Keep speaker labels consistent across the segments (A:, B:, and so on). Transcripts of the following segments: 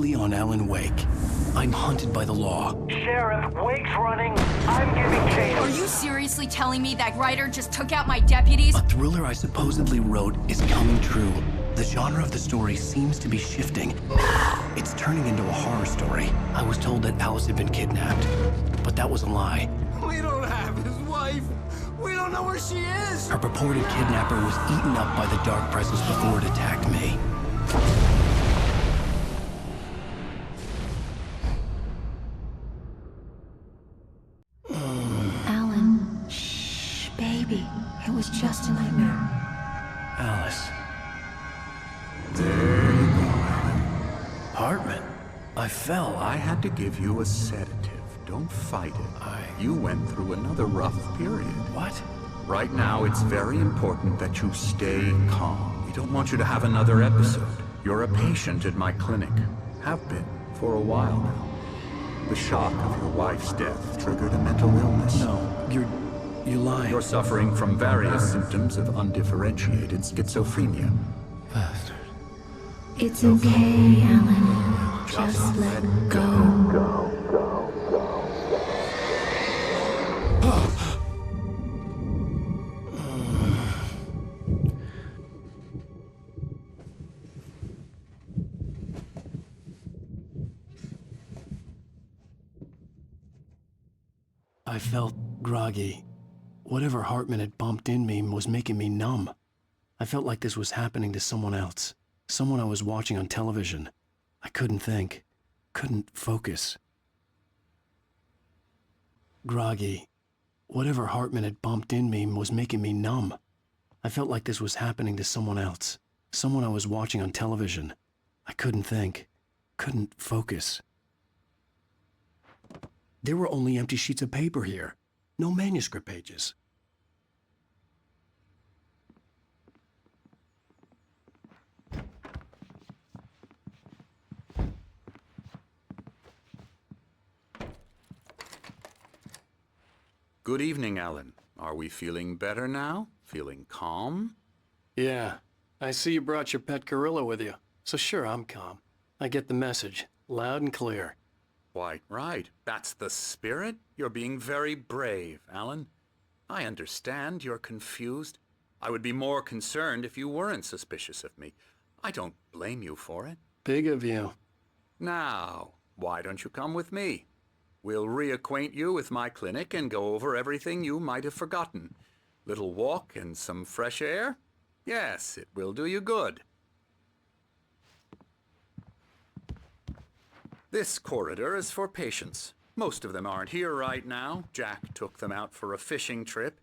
A: On Alan Wake. I'm hunted by the law.
B: Sheriff, Wake's running. I'm giving chase.
C: Are you seriously telling me that writer just took out my deputies?
A: A thriller I supposedly wrote is coming true. The genre of the story seems to be shifting. It's turning into a horror story. I was told that Alice had been kidnapped, but that was a lie.
D: We don't have his wife. We don't know where she is.
A: Her purported kidnapper was eaten up by the dark presence before it attacked me.
E: Alan, shh, baby. It was just a nightmare.
A: Alice.
D: There you go, Alan.
A: Hartman. I fell.
D: I had to give you a sedative. Don't fight it. You went through another rough period.
A: What?
D: Right now, it's very important that you stay calm. We don't want you to have another episode. You're a patient at my clinic. Have been for a while now. The shock of your wife's death triggered a mental illness.
A: No, you're lying.
D: You're suffering from various symptoms of undifferentiated schizophrenia.
A: Bastard.
E: It's okay, Alan. Just let go.
A: I felt groggy. Whatever Hartman had bumped in me was making me numb. I felt like this was happening to someone else. Someone I was watching on television. I couldn't think. Couldn't focus. Groggy. Whatever Hartman had bumped in me was making me numb. I felt like this was happening to someone else. Someone I was watching on television. I couldn't think. Couldn't focus. There were only empty sheets of paper here. No manuscript pages.
D: Good evening, Alan. Are we feeling better now? Feeling calm?
A: Yeah. I see you brought your pet gorilla with you. So sure, I'm calm. I get the message. Loud and clear.
D: Quite right. That's the spirit. You're being very brave, Alan. I understand you're confused. I would be more concerned if you weren't suspicious of me. I don't blame you for it.
A: Big of you.
D: Now, why don't you come with me? We'll reacquaint you with my clinic and go over everything you might have forgotten. Little walk and some fresh air? Yes, it will do you good. This corridor is for patients. Most of them aren't here right now. Jack took them out for a fishing trip,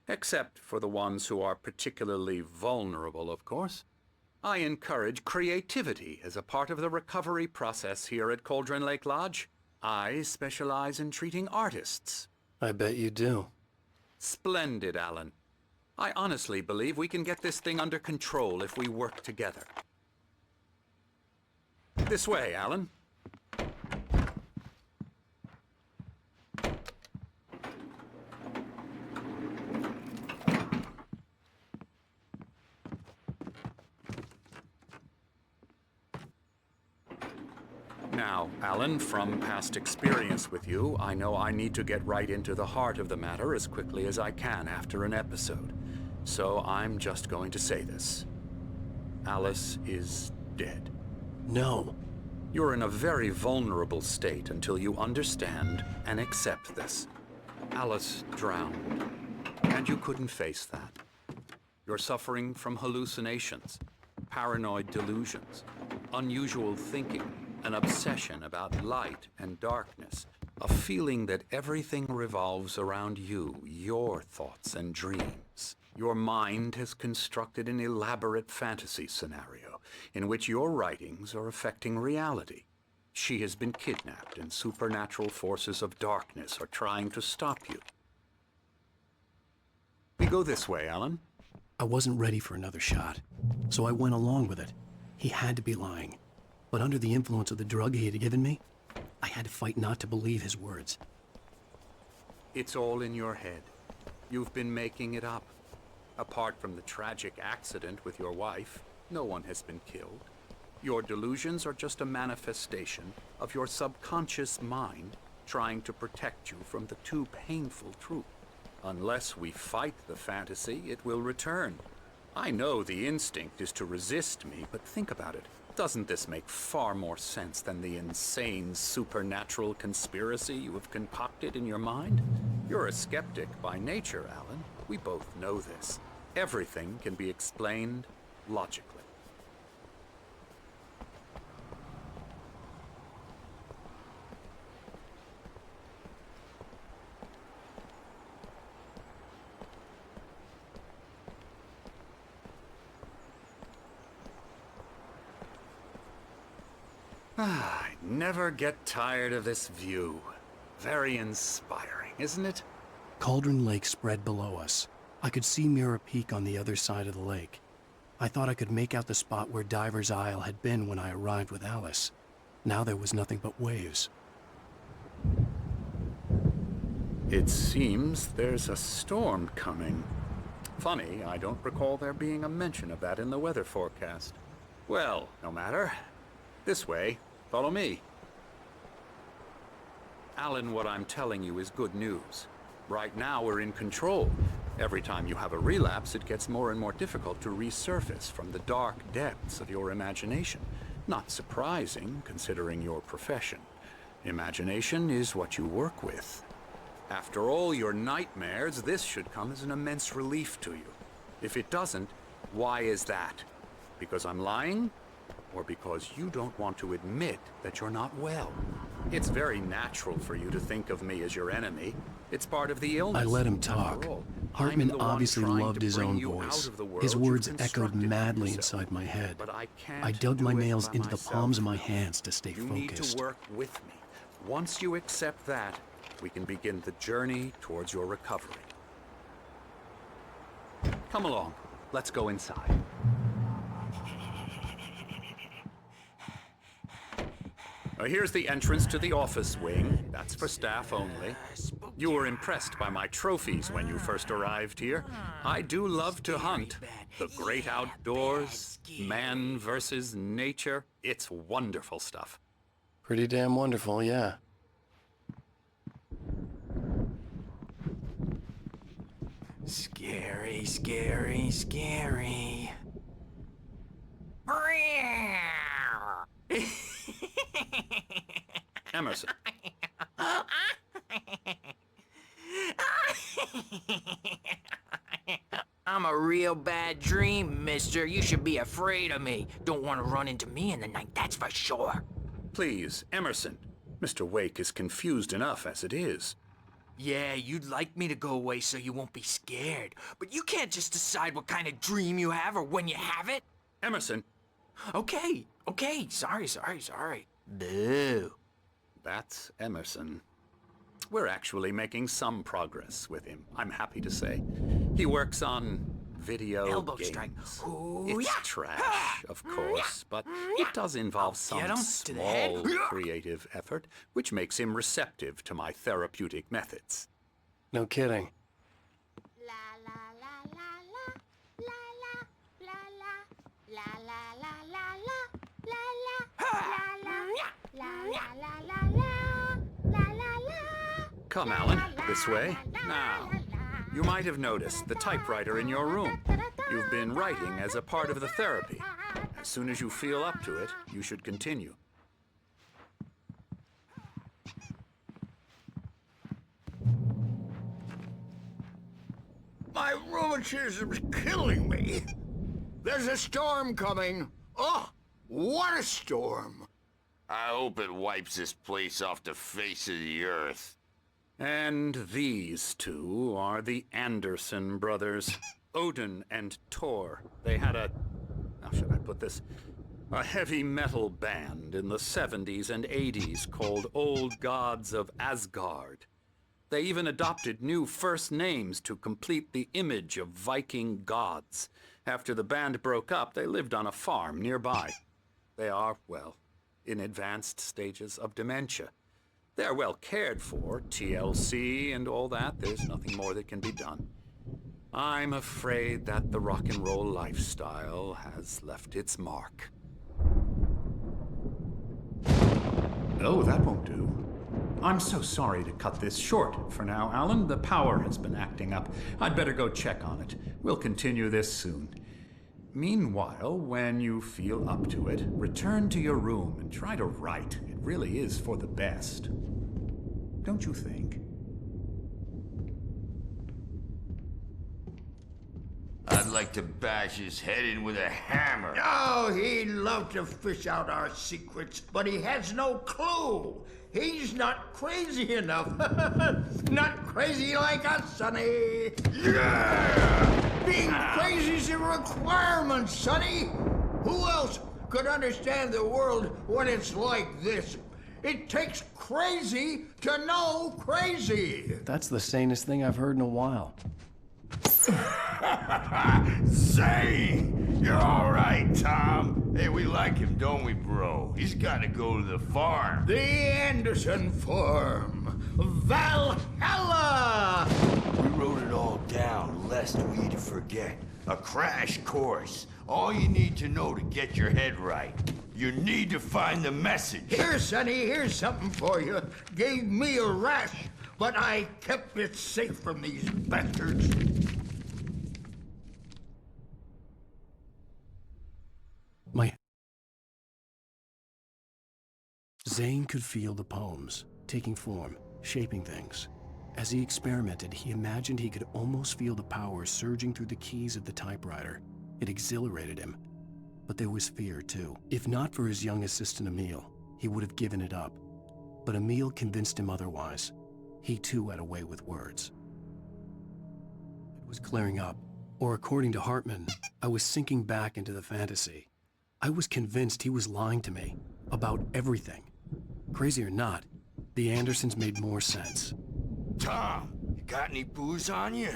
D: except for the ones who are particularly vulnerable, of course. I encourage creativity as a part of the recovery process here at Cauldron Lake Lodge. I specialize in treating artists.
A: I bet you do.
D: Splendid, Alan. I honestly believe we can get this thing under control if we work together. This way, Alan. Now, Alan, from past experience with you, I know I need to get right into the heart of the matter as quickly as I can after an episode. So I'm just going to say this. Alice is dead.
A: No.
D: You're in a very vulnerable state until you understand and accept this. Alice drowned, and you couldn't face that. You're suffering from hallucinations, paranoid delusions, unusual thinking, an obsession about light and darkness, a feeling that everything revolves around you, your thoughts and dreams. Your mind has constructed an elaborate fantasy scenario in which your writings are affecting reality. She has been kidnapped and supernatural forces of darkness are trying to stop you. We go this way, Alan.
A: I wasn't ready for another shot, so I went along with it. He had to be lying. But under the influence of the drug he had given me, I had to fight not to believe his words.
D: It's all in your head. You've been making it up. Apart from the tragic accident with your wife, no one has been killed. Your delusions are just a manifestation of your subconscious mind trying to protect you from the too painful truth. Unless we fight the fantasy, it will return. I know the instinct is to resist me, but think about it. Doesn't this make far more sense than the insane supernatural conspiracy you have concocted in your mind? You're a skeptic by nature, Alan. We both know this. Everything can be explained logically. I never get tired of this view. Very inspiring, isn't it?
A: Cauldron Lake spread below us. I could see Mirror Peak on the other side of the lake. I thought I could make out the spot where Diver's Isle had been when I arrived with Alice. Now there was nothing but waves.
D: It seems there's a storm coming. Funny, I don't recall there being a mention of that in the weather forecast. Well, no matter. This way. Follow me. Alan, what I'm telling you is good news. Right now, we're in control. Every time you have a relapse, it gets more and more difficult to resurface from the dark depths of your imagination. Not surprising, considering your profession. Imagination is what you work with. After all your nightmares, this should come as an immense relief to you. If it doesn't, why is that? Because I'm lying? Or because you don't want to admit that you're not well? It's very natural for you to think of me as your enemy. It's part of the illness.
A: I let him talk. Hartman obviously loved his own voice. His words echoed madly inside my head. I dug my nails into the palms of my hands to stay focused.
D: You need to work with me. Once you accept that, we can begin the journey towards your recovery. Come along. Let's go inside. Here's the entrance to the office wing. That's for staff only. You were impressed by my trophies when you first arrived here. I do love to hunt. The great outdoors, man versus nature. It's wonderful stuff.
A: Pretty damn wonderful, yeah.
F: Scary, scary, scary.
D: Emerson.
F: I'm a real bad dream, mister. You should be afraid of me. Don't want to run into me in the night, that's for sure.
D: Please, Emerson. Mr. Wake is confused enough as it is.
F: Yeah, you'd like me to go away so you won't be scared. But you can't just decide what kind of dream you have or when you have it.
D: Emerson.
F: Okay. Sorry. Boo.
D: That's Emerson. We're actually making some progress with him, I'm happy to say. He works on video
F: Elbow
D: games.
F: strike. Ooh,
D: It's
F: yeah.
D: trash, of course, but it does involve some
F: get 'em to the head.
D: small creative effort, which makes him receptive to my therapeutic methods.
A: No kidding.
D: Come, Alan, this way. Now, you might have noticed the typewriter in your room. You've been writing as a part of the therapy. As soon as you feel up to it, you should continue.
G: My rheumatism's killing me. There's a storm coming. Oh, what a storm.
H: I hope it wipes this place off the face of the earth.
D: And these two are the Anderson brothers, Odin and Tor. They had how should I put this? A heavy metal band in the 70s and 80s called Old Gods of Asgard. They even adopted new first names to complete the image of Viking gods. After the band broke up, they lived on a farm nearby. They are, well, in advanced stages of dementia. They're well cared for, TLC and all that. There's nothing more that can be done. I'm afraid that the rock and roll lifestyle has left its mark.
I: Oh, that won't do. I'm so sorry to cut this short for now, Alan. The power has been acting up. I'd better go check on it. We'll continue this soon. Meanwhile, when you feel up to it, return to your room and try to write. It really is for the best. Don't you think?
H: I'd like to bash his head in with a hammer.
G: Oh, he'd love to fish out our secrets, but he has no clue. He's not crazy enough. Not crazy like us, Sonny.
H: Yeah!
G: Being crazy's a requirement, Sonny. Who else could understand the world when it's like this? It takes crazy to know crazy.
A: That's the sanest thing I've heard in a while.
H: Zane! You're all right, Tom. Hey, we like him, don't we, bro? He's got to go to the farm.
G: The Anderson Farm. Valhalla!
H: We wrote it all down, lest we forget. A crash course. All you need to know to get your head right. You need to find the message.
G: Here, Sonny, here's something for you. Gave me a rash, but I kept it safe from these bastards.
A: Zane could feel the poems, taking form, shaping things. As he experimented, he imagined he could almost feel the power surging through the keys of the typewriter. It exhilarated him. But there was fear, too. If not for his young assistant Emil, he would have given it up. But Emil convinced him otherwise. He, too, had a way with words. It was clearing up. Or according to Hartman, I was sinking back into the fantasy. I was convinced he was lying to me about everything. Crazy or not, the Andersons made more sense.
H: Tom, you got any booze on you?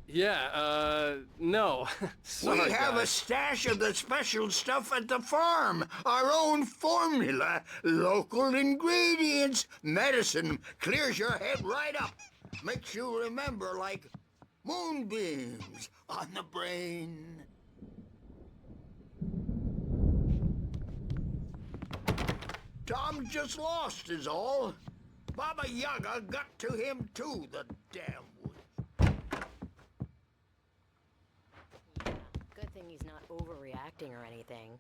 A: Yeah, no. Sorry,
G: we have
A: guys.
G: a stash of the special stuff at the farm. Our own formula. Local ingredients. Medicine. Clears your head right up. Makes you remember like moonbeams on the brain. Tom just lost is all. Baba Yaga got to him too, the damn witch.
J: Yeah, good thing he's not overreacting or anything.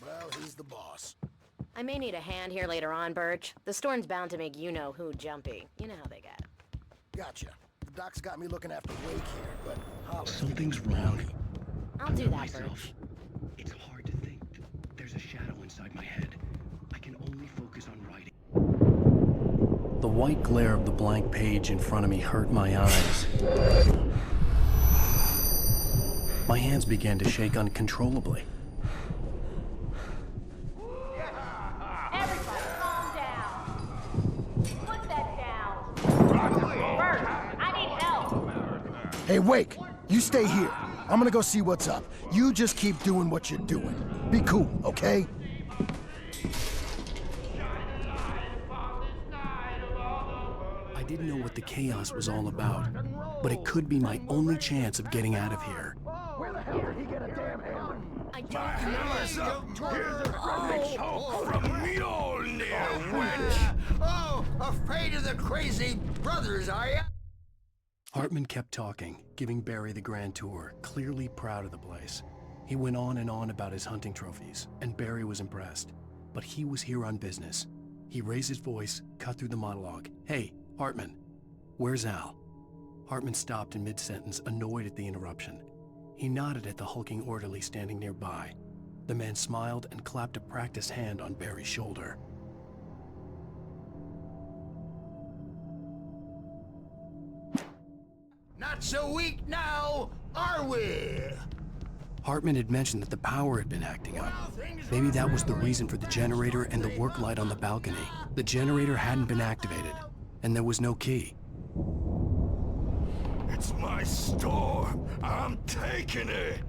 K: Well, he's the boss.
J: I may need a hand here later on, Birch. The storm's bound to make you-know-who jumpy. You know how they get.
K: Gotcha. The doc's got me looking after Wake here, but holler.
A: Something's wrong.
J: I'll do that, Birch.
A: It's hard to think. There's a shadow inside my head. I can only focus on writing. The white glare of the blank page in front of me hurt my eyes. My hands began to shake uncontrollably.
C: Everybody, calm down. Put that down. Bert, I need help.
K: Hey, Wake, you stay here. I'm gonna go see what's up. You just keep doing what you're doing. Be cool, okay?
A: I didn't know what the chaos was all about, but it could be my only chance of getting out of here.
K: Where the hell did he get a damn hammer?
J: I don't
H: Hammer's
J: know.
H: up! Here's a from Mjolnir, wench!
G: Oh, afraid of the crazy brothers, are ya?
A: Hartman kept talking, giving Barry the grand tour, clearly proud of the place. He went on and on about his hunting trophies, and Barry was impressed. But he was here on business. He raised his voice, cut through the monologue. Hey, Hartman, where's Al? Hartman stopped in mid-sentence, annoyed at the interruption. He nodded at the hulking orderly standing nearby. The man smiled and clapped a practiced hand on Barry's shoulder.
G: Not so weak now, are we?
A: Hartman had mentioned that the power had been acting up. Maybe that was the reason for the generator and the work light on the balcony. The generator hadn't been activated, and there was no key.
H: It's my storm. I'm taking it.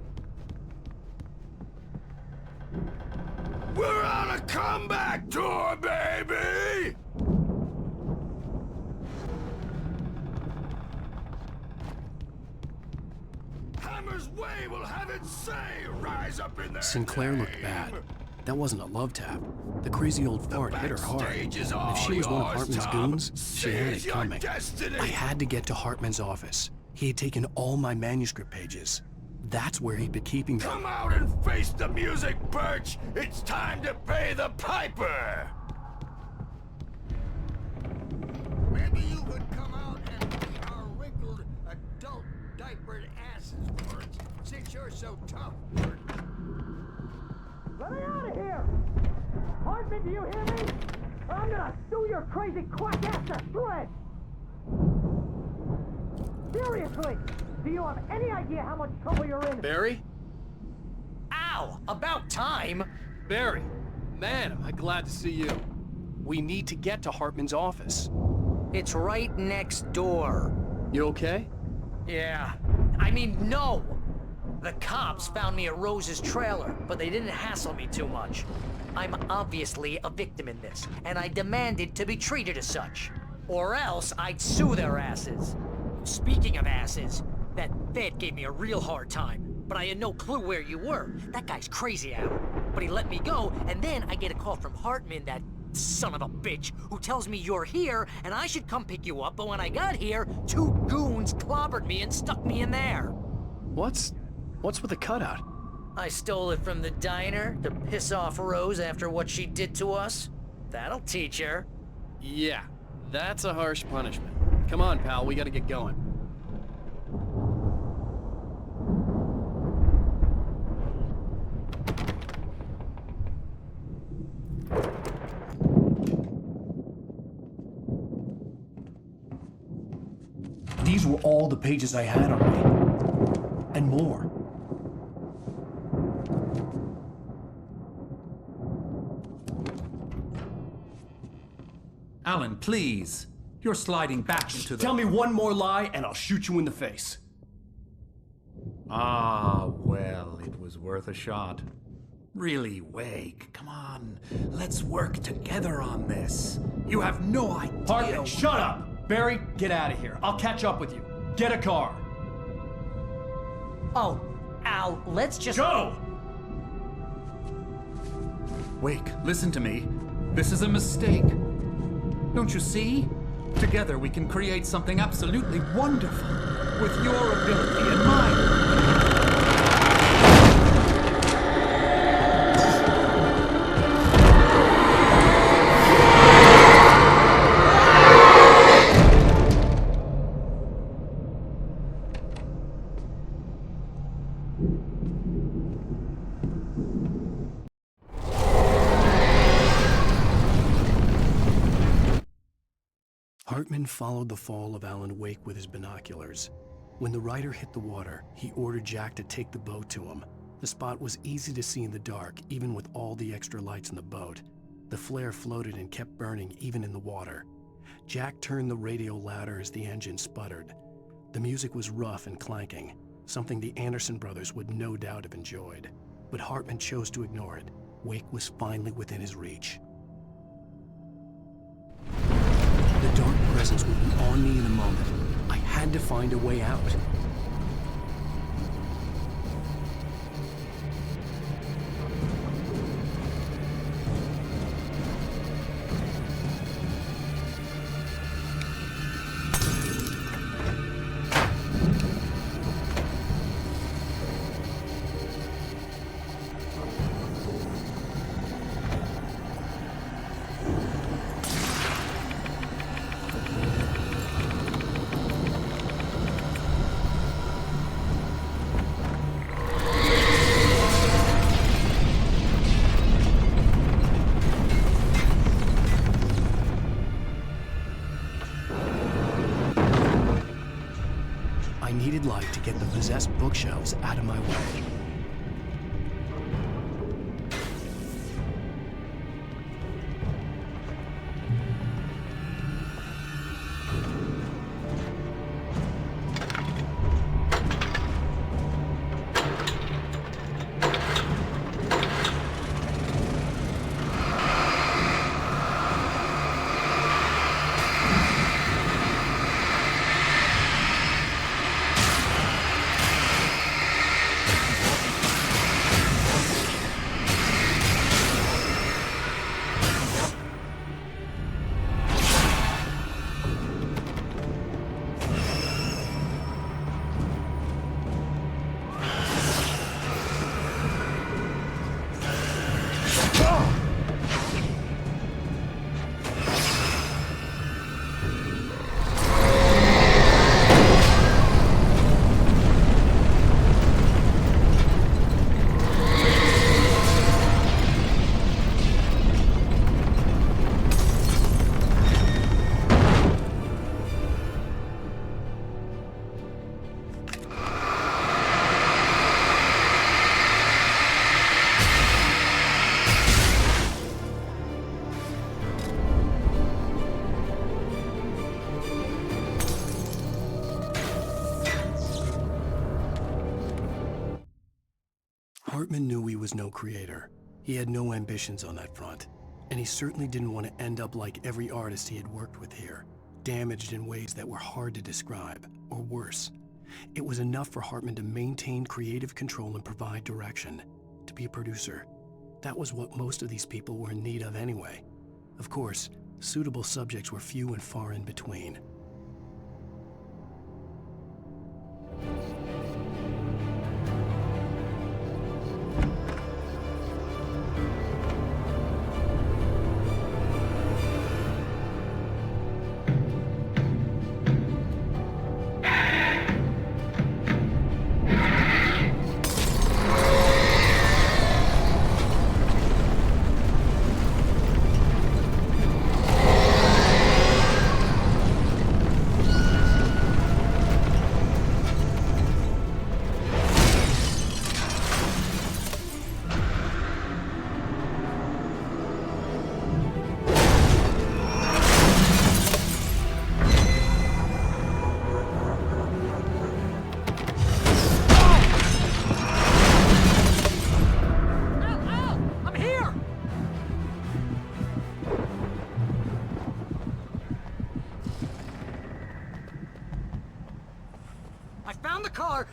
H: We're on a comeback tour, baby! Hammer's way will have its say. Rise up in there.
A: Sinclair looked bad. That wasn't a love tap. The crazy old fart hit her hard.
H: Backstage is
A: If
H: all
A: she was one of
H: yours,
A: Hartman's
H: Tom.
A: goons, she had it
H: Seize your
A: coming.
H: destiny.
A: I had to get to Hartman's office. He had taken all my manuscript pages. That's where he'd been keeping them.
H: Come out and face the music, Birch! It's time to pay the piper!
G: Maybe you could come out and beat our wrinkled, adult, diapered asses for it, since you're so tough, Bert.
B: Let me out of here! Hartman, do you hear me? Or I'm gonna sue your crazy quack ass to shreds! Seriously! Do you have any idea how much trouble you're in?
A: Barry?
F: Ow! About time!
A: Barry! Man, am I glad to see you. We need to get to Hartman's office.
F: It's right next door.
A: You okay?
F: Yeah. I mean, no! The cops found me at Rose's trailer, but they didn't hassle me too much. I'm obviously a victim in this, and I demanded to be treated as such. Or else I'd sue their asses. Speaking of asses, that Fed gave me a real hard time, but I had no clue where you were. That guy's crazy, Al. But he let me go, and then I get a call from Hartman, that son of a bitch, who tells me you're here, and I should come pick you up, but when I got here, 2 goons clobbered me and stuck me in there.
A: What's with the cutout?
F: I stole it from the diner to piss off Rose after what she did to us. That'll teach her.
A: Yeah, that's a harsh punishment. Come on, pal, we gotta get going. These were all the pages I had on me. And more.
I: Alan, please. You're sliding back into the...
A: Tell me one more lie and I'll shoot you in the face.
I: Ah, well, it was worth a shot. Really, Wake, come on. Let's work together on this. You have no idea...
A: Hartman, shut up! Barry, get out of here. I'll catch up with you. Get a car.
F: Oh, Al, let's just...
A: Go!
I: Wake, listen to me. This is a mistake. Don't you see? Together we can create something absolutely wonderful. With your ability and mine.
A: Hartman followed the fall of Alan Wake with his binoculars. When the rider hit the water, he ordered Jack to take the boat to him. The spot was easy to see in the dark, even with all the extra lights in the boat. The flare floated and kept burning even in the water. Jack turned the radio louder as the engine sputtered. The music was rough and clanking, something the Anderson brothers would no doubt have enjoyed. But Hartman chose to ignore it. Wake was finally within his reach. The dark presence would be on me in a moment. I had to find a way out. I needed light to get the possessed bookshelves out of my way. Hartman knew he was no creator. He had no ambitions on that front. And he certainly didn't want to end up like every artist he had worked with here, damaged in ways that were hard to describe, or worse. It was enough for Hartman to maintain creative control and provide direction, to be a producer. That was what most of these people were in need of anyway. Of course, suitable subjects were few and far in between.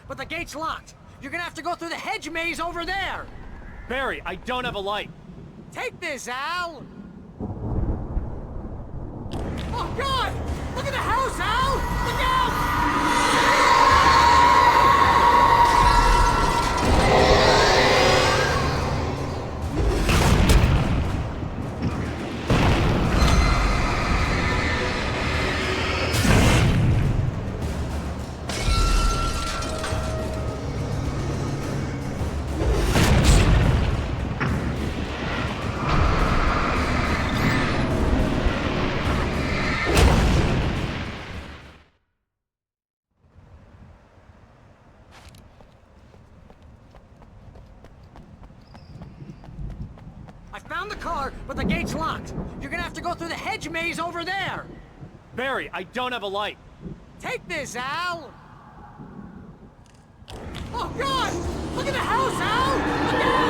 F: But the gate's locked. You're gonna have to go through the hedge maze over there.
B: Barry, I don't have a light.
F: Take this, Al. Oh, God! Look at the house, Al! Look out! Found the car, but the gate's locked. You're gonna have to go through the hedge maze over there.
B: Barry, I don't have a light.
F: Take this, Al. Oh, God! Look at the house, Al! Look out!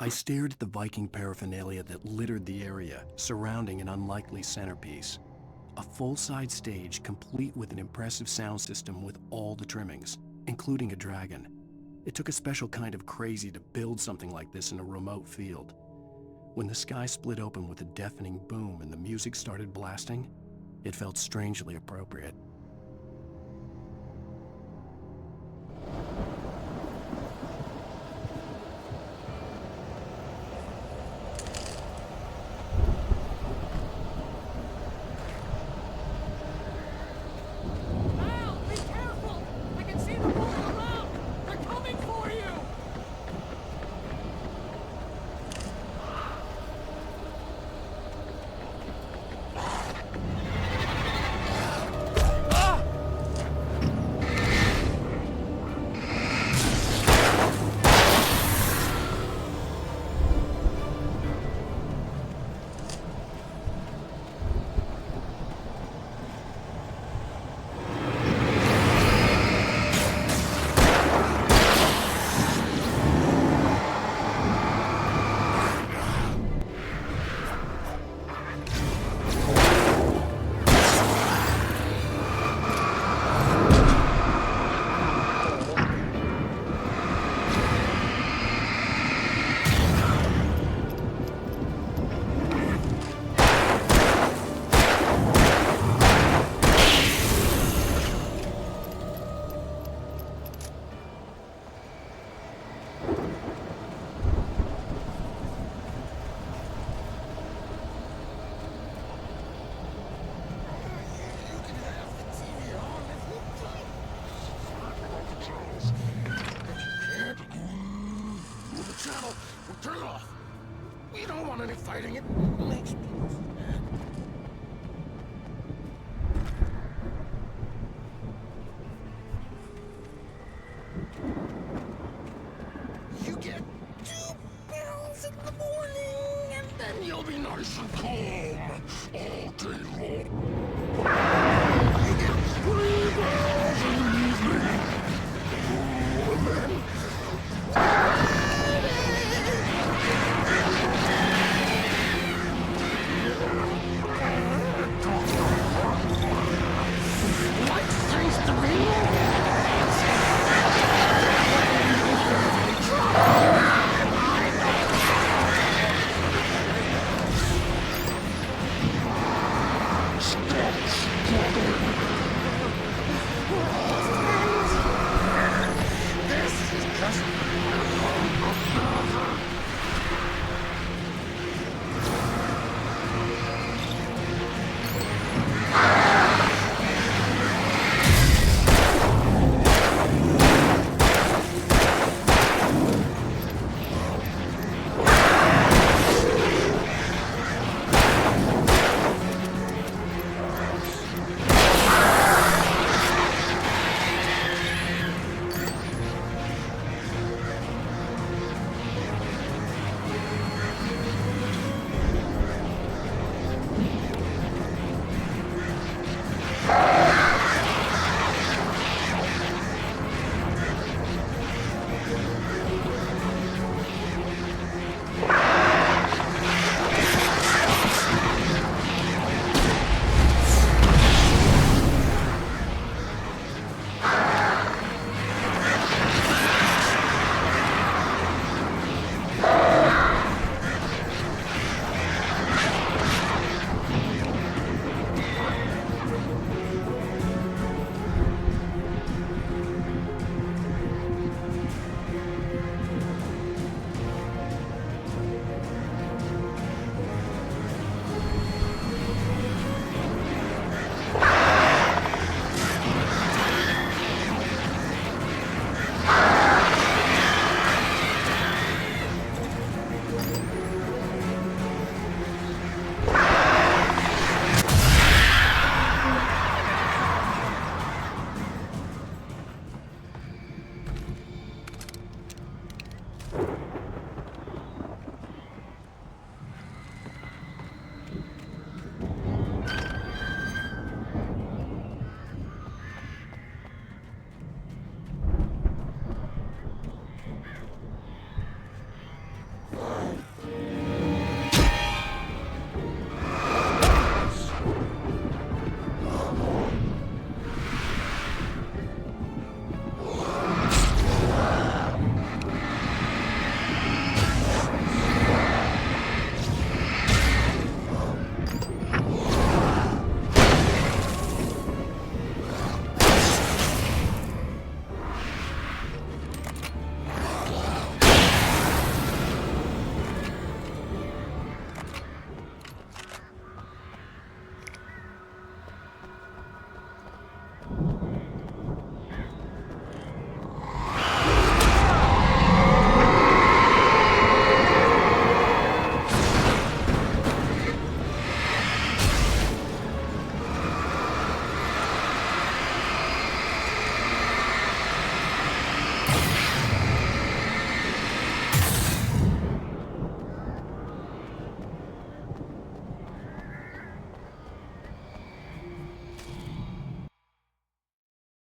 A: I stared at the Viking paraphernalia that littered the area, surrounding an unlikely centerpiece. A full-size stage complete with an impressive sound system with all the trimmings, including a dragon. It took a special kind of crazy to build something like this in a remote field. When the sky split open with a deafening boom and the music started blasting, it felt strangely appropriate.
G: done any fighting. It makes me sad. You get 2 pills in the morning, and then you'll be nice and calm all day long. You get 3 pills in the evening. And then... What seems to be...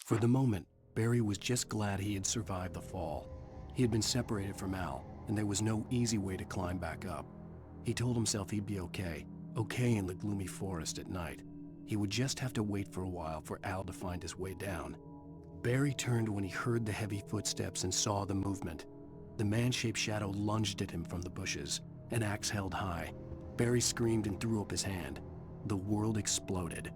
A: For the moment, Barry was just glad he had survived the fall. He had been separated from Al, and there was no easy way to climb back up. He told himself he'd be okay in the gloomy forest at night. He would just have to wait for a while for Al to find his way down. Barry turned when he heard the heavy footsteps and saw the movement. The man-shaped shadow lunged at him from the bushes, an axe held high. Barry screamed and threw up his hand. The world exploded.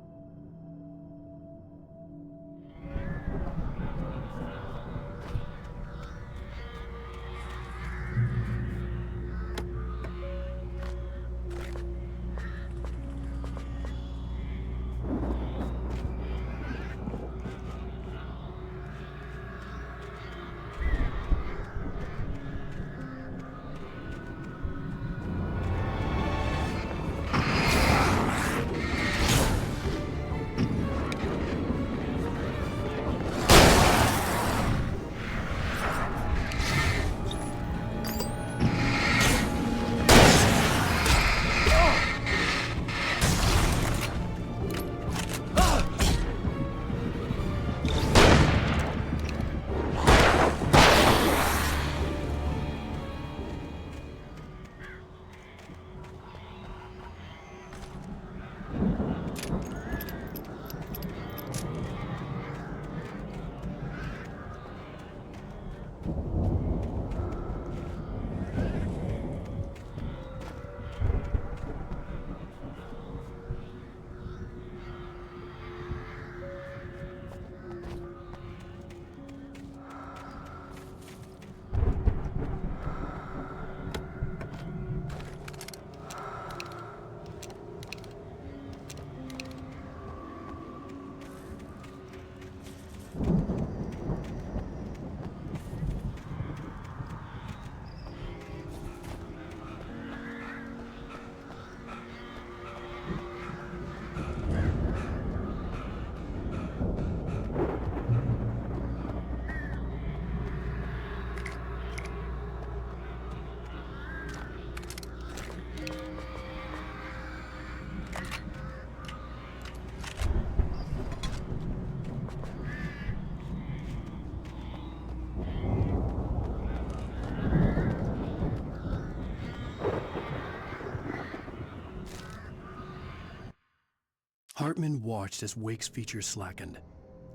A: Hartman watched as Wake's features slackened.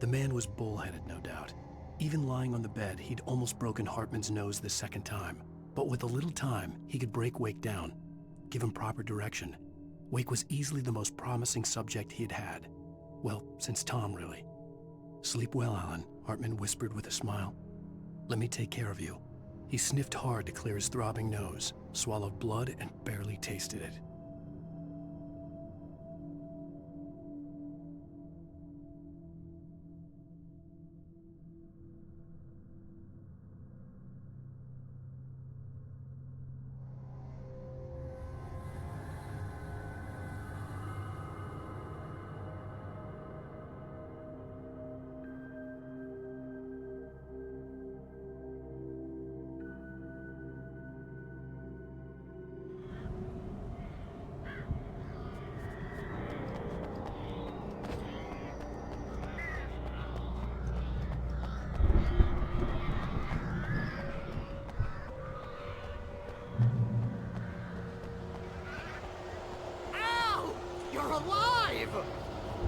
A: The man was bullheaded, no doubt. Even lying on the bed, he'd almost broken Hartman's nose the second time. But with a little time, he could break Wake down, give him proper direction. Wake was easily the most promising subject he had had. Well, since Tom, really. "Sleep well, Alan," Hartman whispered with a smile. "Let me take care of you." He sniffed hard to clear his throbbing nose, swallowed blood, and barely tasted it.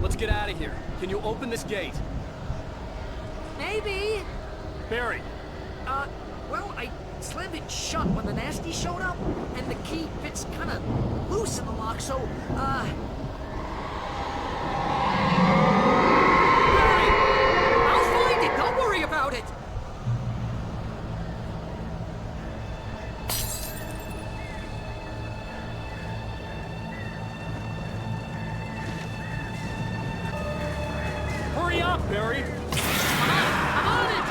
L: Let's get out of here. Can you open this gate?
F: Maybe.
L: Barry.
F: Well, I slammed it shut when the nasty showed up, and the key fits kind of loose in the lock, so, Barry! I'll find it! Don't worry about it!
L: Hurry up, Barry!
F: I'm on it!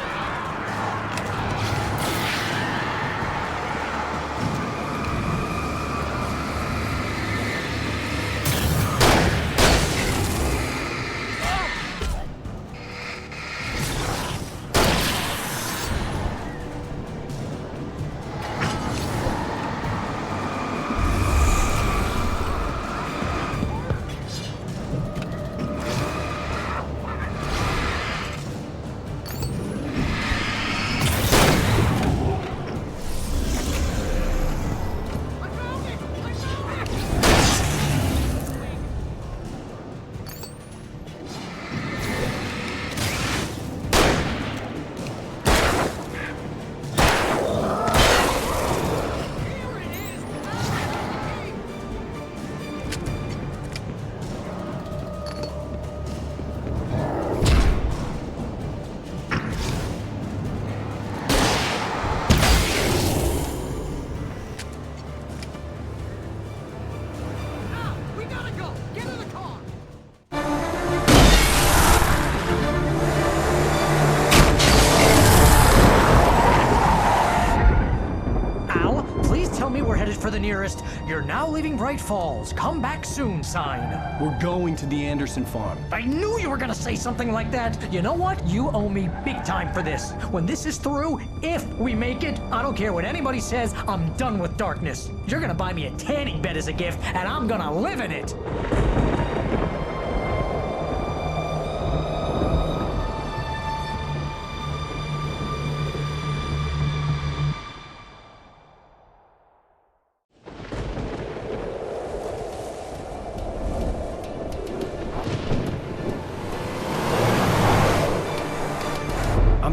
F: For the nearest, "You're now leaving Bright Falls. Come back soon" sign.
A: We're going to the Anderson farm.
F: I knew you were gonna say something like that. You know what? You owe me big time for this. When this is through, if we make it, I don't care what anybody says, I'm done with darkness. You're gonna buy me a tanning bed as a gift, and I'm gonna live in it.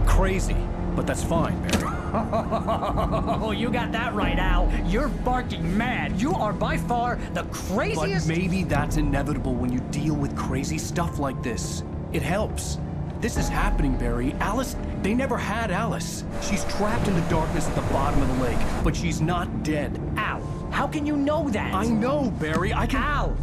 A: Crazy, but that's fine, Barry.
F: Oh, you got that right, Al. You're barking mad. You are by far the craziest...
A: But maybe that's inevitable when you deal with crazy stuff like this. It helps. This is happening, Barry. Alice, they never had Alice. She's trapped in the darkness at the bottom of the lake, but she's not dead.
F: Al, how can you know that?
A: I know, Barry. I can...
F: Al,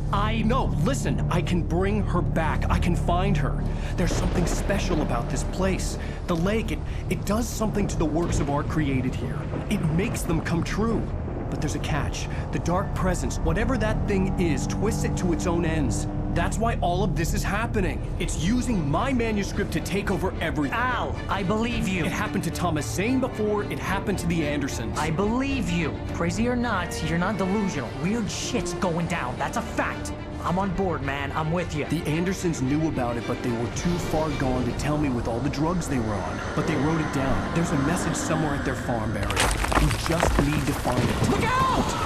A: No, listen. I can bring her back. I can find her. There's something special about this place. The lake, it does something to the works of art created here. It makes them come true. But there's a catch. The dark presence, whatever that thing is, twists it to its own ends. That's why all of this is happening. It's using my manuscript to take over everything.
F: Al, I believe you.
A: It happened to Thomas Zane before, it happened to the Andersons.
F: I believe you. Crazy or not, you're not delusional. Weird shit's going down. That's a fact. I'm on board, man. I'm with you.
A: The Andersons knew about it, but they were too far gone to tell me with all the drugs they were on. But they wrote it down. There's a message somewhere at their farm, Barry. We just need to find it.
F: Look out!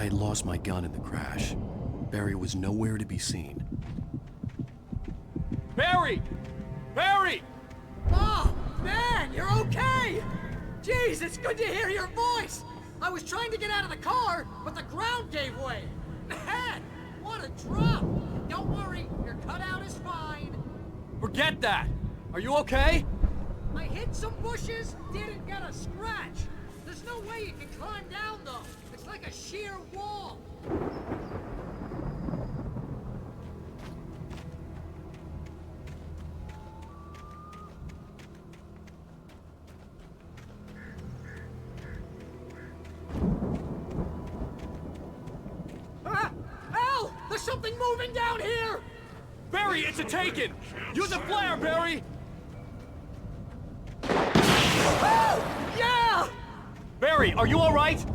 A: I had lost my gun in the crash. Barry was nowhere to be seen.
L: Barry! Barry!
F: Oh, man, you're okay! Jeez, it's good to hear your voice! I was trying to get out of the car, but the ground gave way. Man, what a drop! Don't worry, your cutout is fine.
L: Forget that! Are you okay?
F: I hit some bushes, didn't get a scratch. There's no way you can climb down, though. It's like a sheer wall. Al! There's something moving down here!
L: Barry, it's a taken! Use a flare, Barry!
F: Oh! Yeah!
L: Barry, are you alright?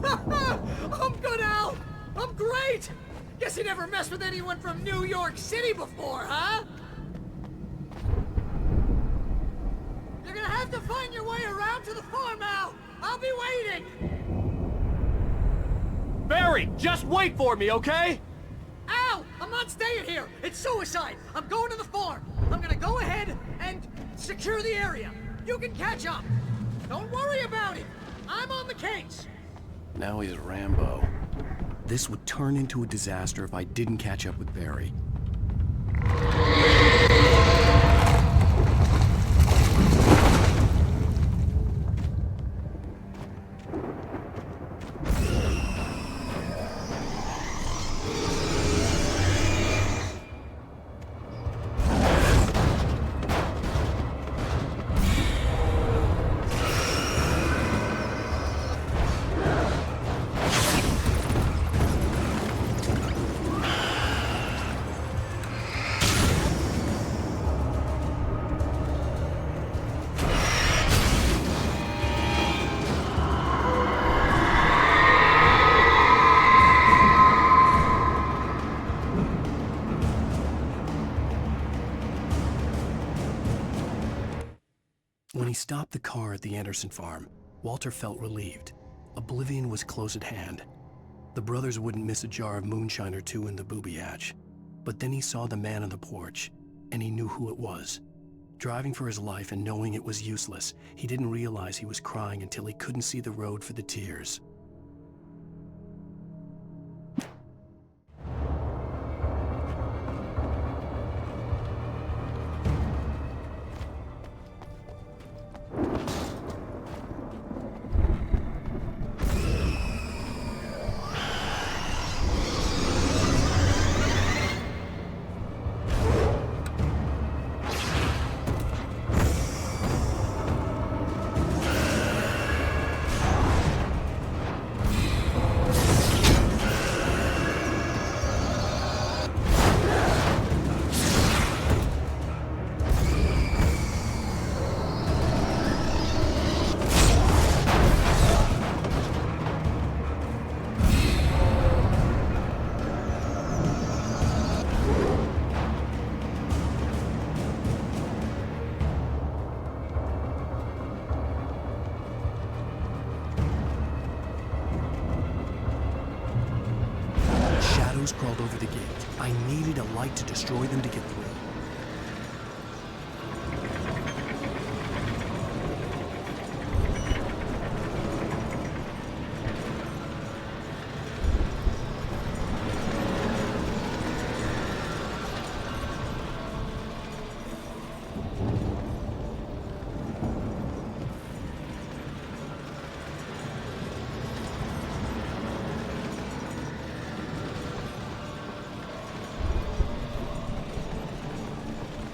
F: I'm good, Al! I'm great! Guess you never messed with anyone from New York City before, huh? You're gonna have to find your way around to the farm, Al! I'll be waiting!
L: Barry, just wait for me, okay?
F: Al! I'm not staying here! It's suicide! I'm going to the farm! I'm gonna go ahead and secure the area. You can catch up. Don't worry about it. I'm on the case.
A: Now he's Rambo. This would turn into a disaster if I didn't catch up with Barry. When he stopped the car at the Anderson farm, Walter felt relieved. Oblivion was close at hand. The brothers wouldn't miss a jar of moonshine or two in the booby hatch. But then he saw the man on the porch, and he knew who it was. Driving for his life and knowing it was useless, he didn't realize he was crying until he couldn't see the road for the tears. Crawled over the gate. I needed a light to destroy them to get through.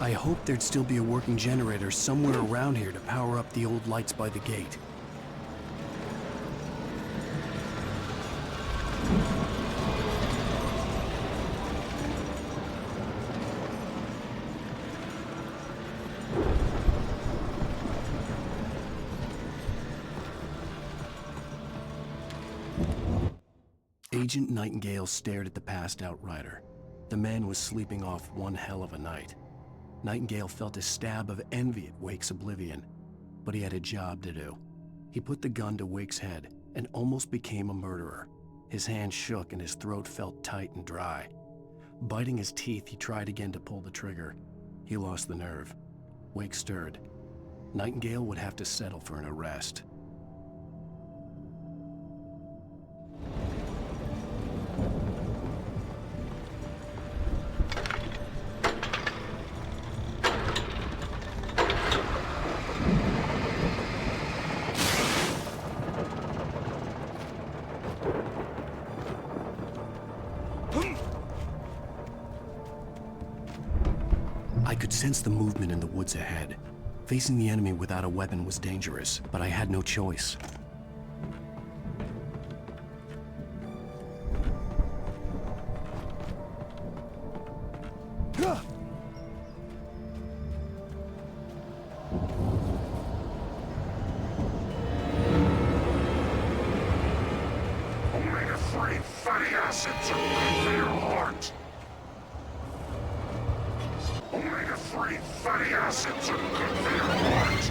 A: I hoped there'd still be a working generator somewhere around here to power up the old lights by the gate. Agent Nightingale stared at the passed-out rider. The man was sleeping off one hell of a night. Nightingale felt a stab of envy at Wake's oblivion, but he had a job to do. He put the gun to Wake's head and almost became a murderer. His hand shook and his throat felt tight and dry. Biting his teeth, he tried again to pull the trigger. He lost the nerve. Wake stirred. Nightingale would have to settle for an arrest. I could sense the movement in the woods ahead. Facing the enemy without a weapon was dangerous, but I had no choice.
M: Only a free fatty acids are good for your heart. Omega-3 fatty acids are good for your heart.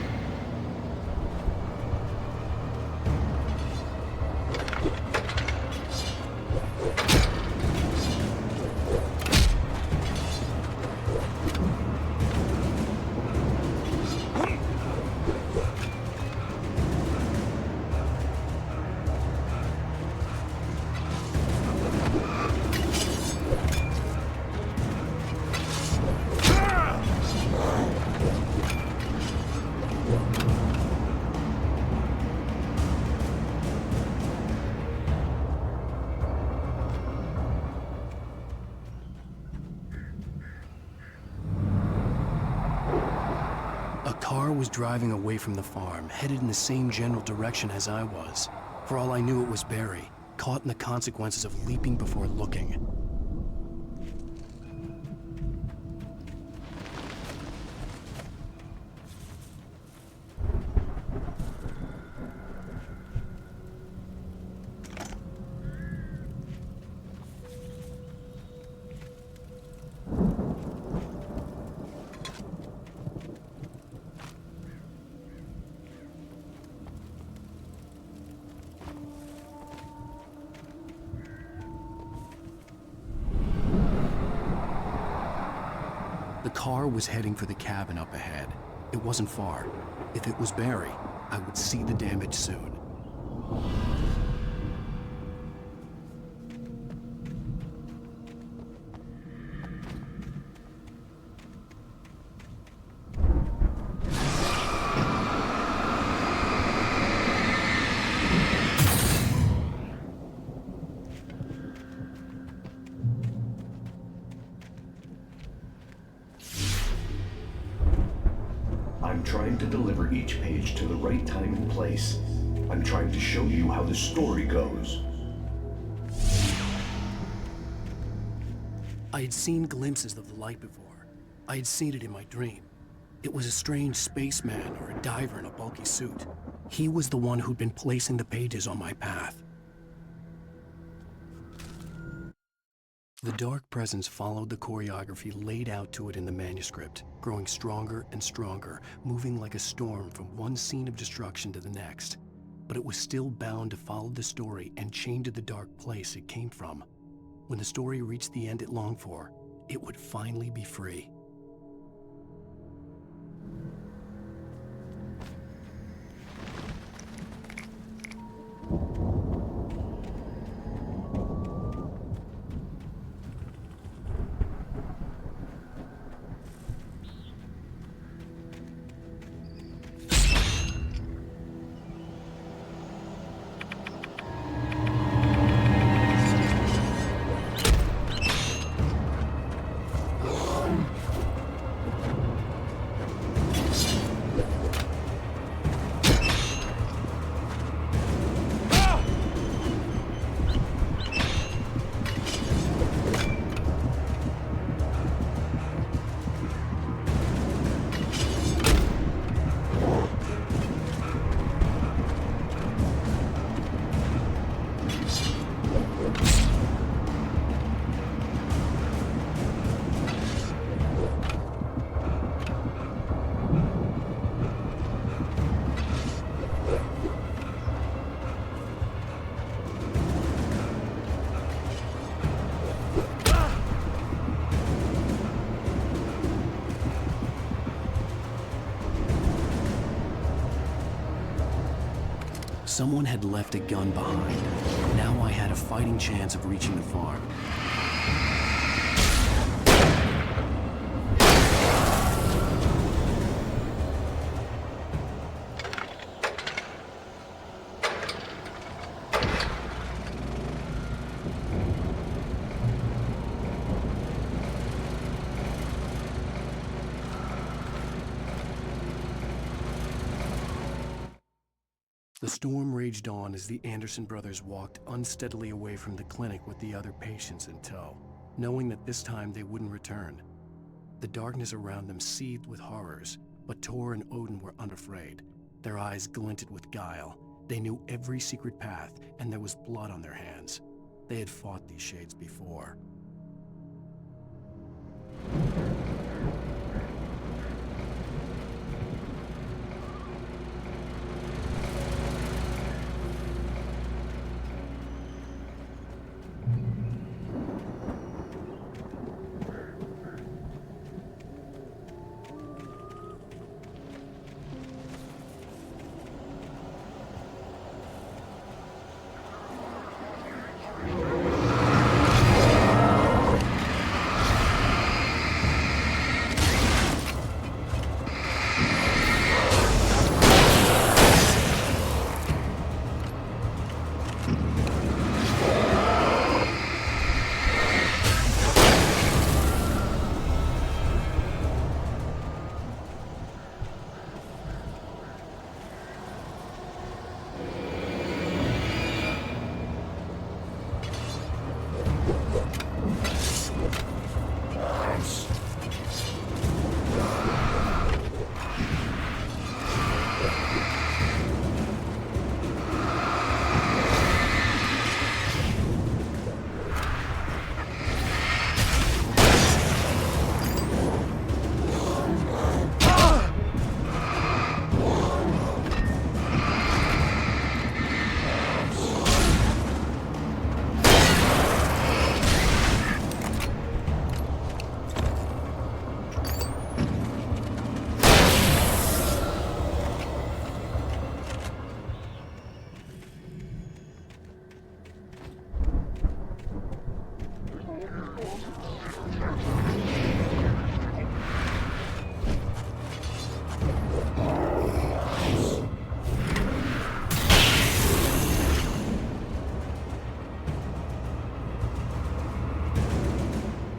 A: A car was driving away from the farm, headed in the same general direction as I was. For all I knew, it was Barry, caught in the consequences of leaping before looking. The car was heading for the cabin up ahead. It wasn't far. If it was Barry, I would see the damage soon.
N: I'm trying to deliver each page to the right time and place. I'm trying to show you how the story goes.
A: I had seen glimpses of the light before. I had seen it in my dream. It was a strange spaceman or a diver in a bulky suit. He was the one who'd been placing the pages on my path. The dark presence followed the choreography laid out to it in the manuscript, growing stronger and stronger, moving like a storm from one scene of destruction to the next. But it was still bound to follow the story and chained to the dark place it came from. When the story reached the end it longed for, it would finally be free. Someone had left a gun behind. Now I had a fighting chance of reaching the farm. The storm raged on as the Anderson brothers walked unsteadily away from the clinic with the other patients in tow, knowing that this time they wouldn't return. The darkness around them seethed with horrors, but Tor and Odin were unafraid. Their eyes glinted with guile. They knew every secret path, and there was blood on their hands. They had fought these shades before.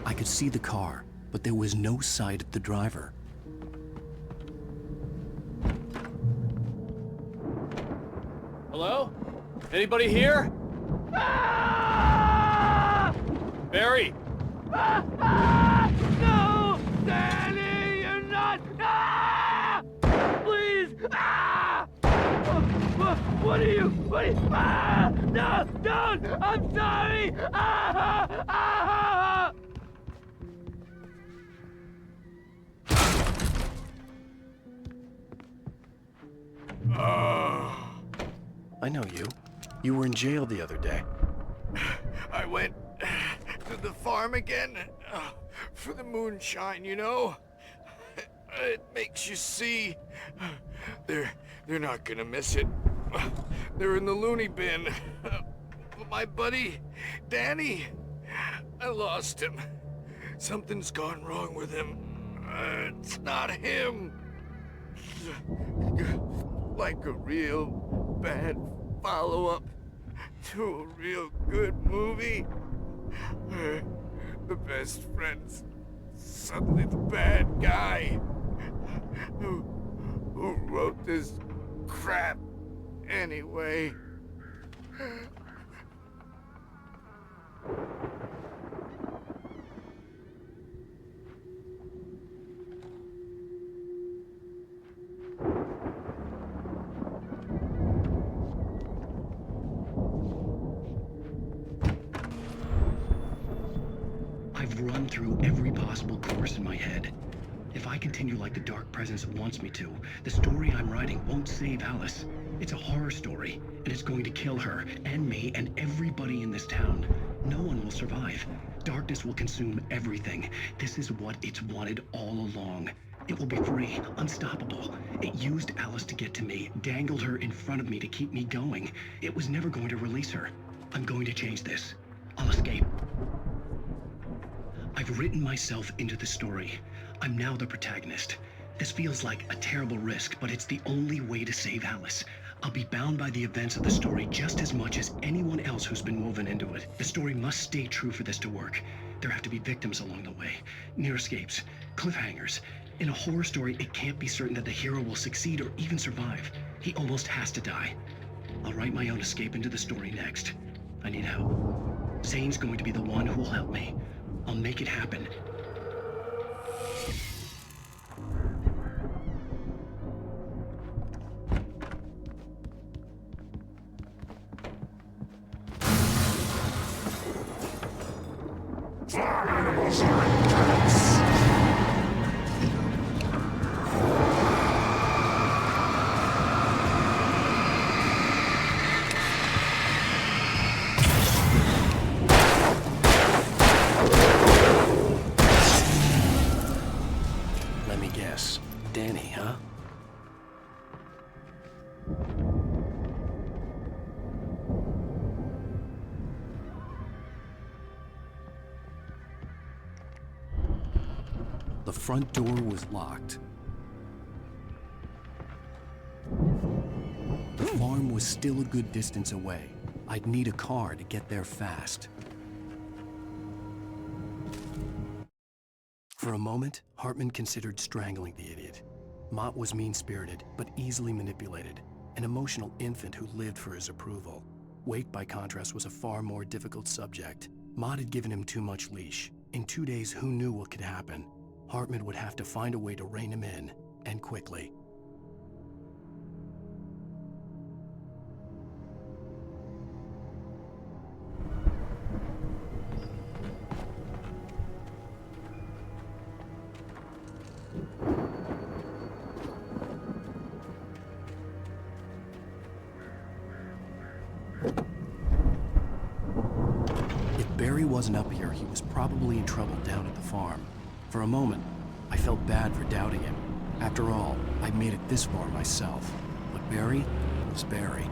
A: I could see the car, but there was no sight of the driver.
L: Hello? Anybody here? Ah! Barry!
B: No! Danny, you're not! Ah! Please! Ah! What are you? Ah! No! Don't! I'm sorry! Ah! Ah!
A: I know you. You were in jail the other day.
G: I went to the farm again for the moonshine, you know? It makes you see. They're not gonna miss it. They're in the loony bin. But my buddy, Danny, I lost him. Something's gone wrong with him. It's not him. Like a real bad follow-up to a real good movie. The best friend's suddenly the bad guy. Who wrote this crap anyway?
A: I've run through every possible course in my head. If I continue like the Dark Presence wants me to, the story I'm writing won't save Alice. It's a horror story, and it's going to kill her, and me, and everybody in this town. No one will survive. Darkness will consume everything. This is what it's wanted all along. It will be free, unstoppable. It used Alice to get to me, dangled her in front of me to keep me going. It was never going to release her. I'm going to change this. I'll escape. I've written myself into the story. I'm now the protagonist. This feels like a terrible risk, but it's the only way to save Alice. I'll be bound by the events of the story just as much as anyone else who's been woven into it. The story must stay true for this to work. There have to be victims along the way, near escapes, cliffhangers. In a horror story, it can't be certain that the hero will succeed or even survive. He almost has to die. I'll write my own escape into the story next. I need help. Zane's going to be the one who will help me. I'll make it happen.
M: Farm animals are intense.
A: Let me guess. Danny, huh? The front door was locked. The farm was still a good distance away. I'd need a car to get there fast. For a moment, Hartman considered strangling the idiot. Mott was mean-spirited, but easily manipulated, an emotional infant who lived for his approval. Wake, by contrast, was a far more difficult subject. Mott had given him too much leash. In 2 days, who knew what could happen? Hartman would have to find a way to rein him in, and quickly. If Barry wasn't up here, he was probably in trouble down at the farm. For a moment, I felt bad for doubting him. After all, I'd made it this far myself. But Barry was Barry.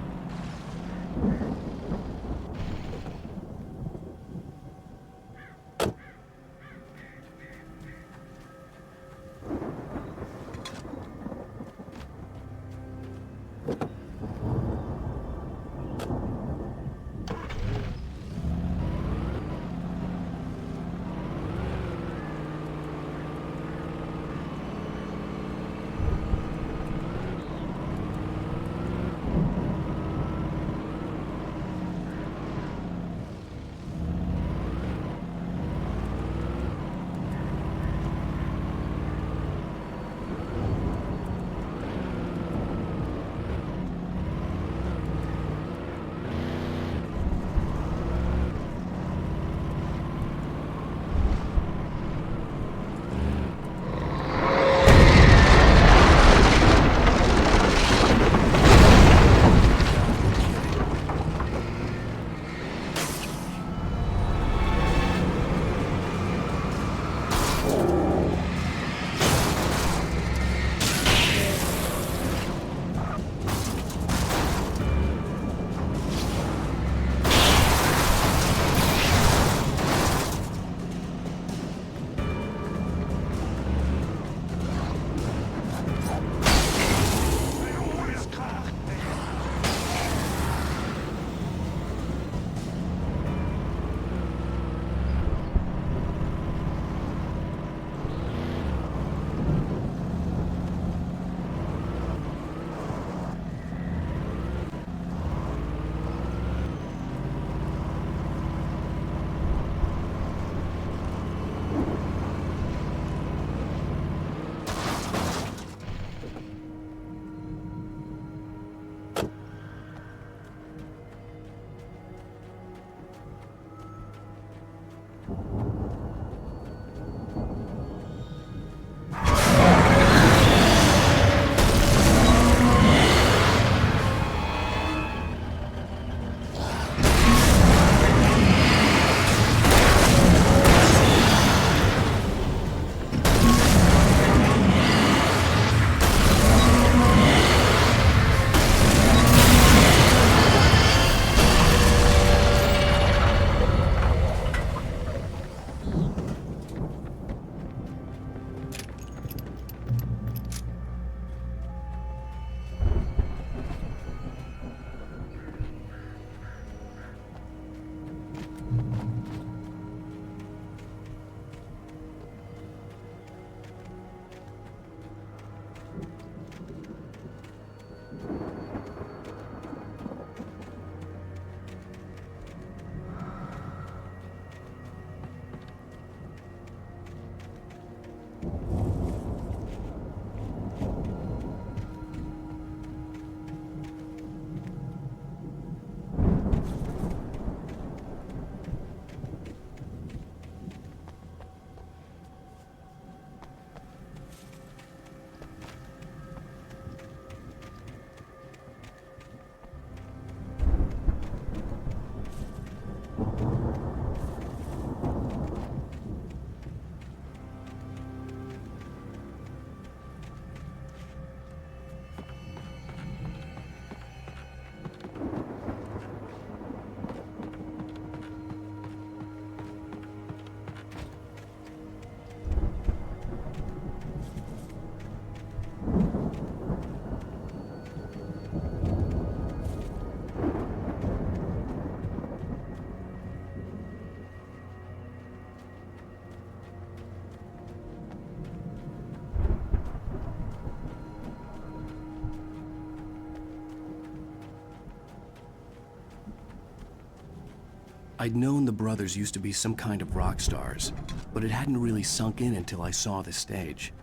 A: I'd known the brothers used to be some kind of rock stars, but it hadn't really sunk in until I saw the stage.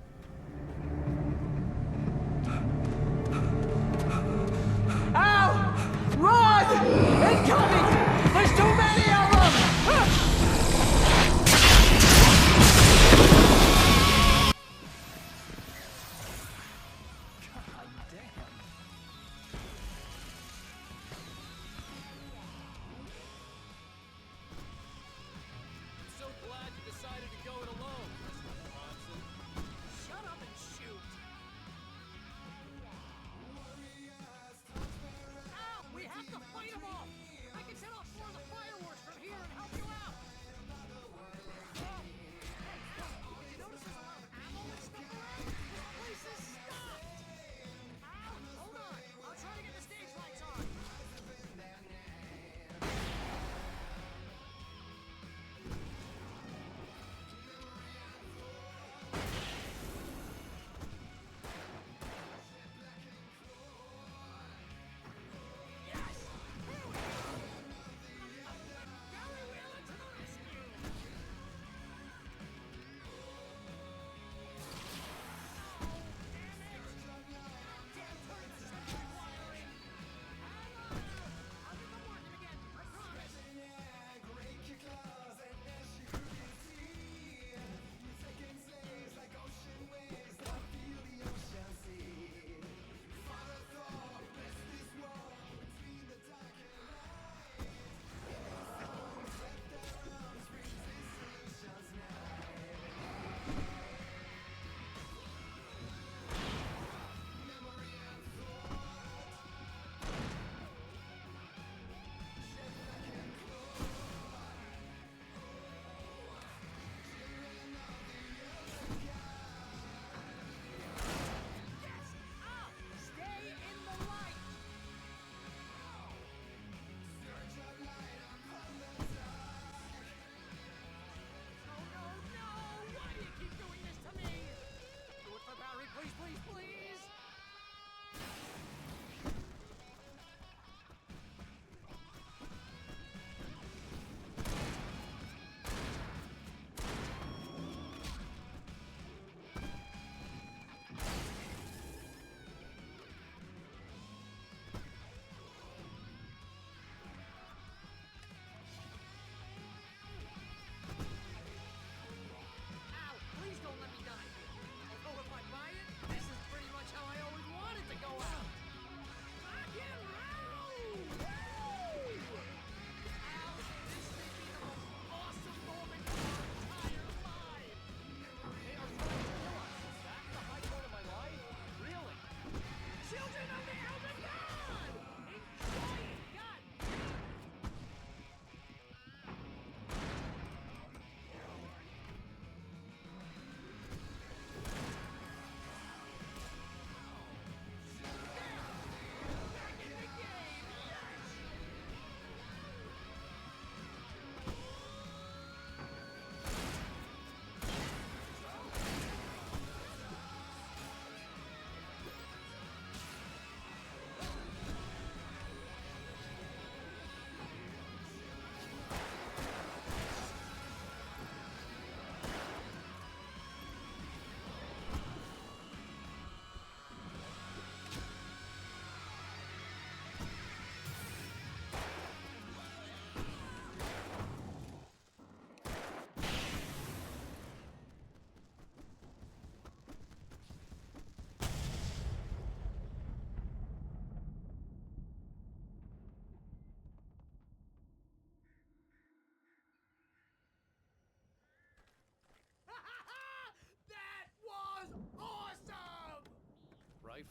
B: Al! Run! Incoming! There's too many of them!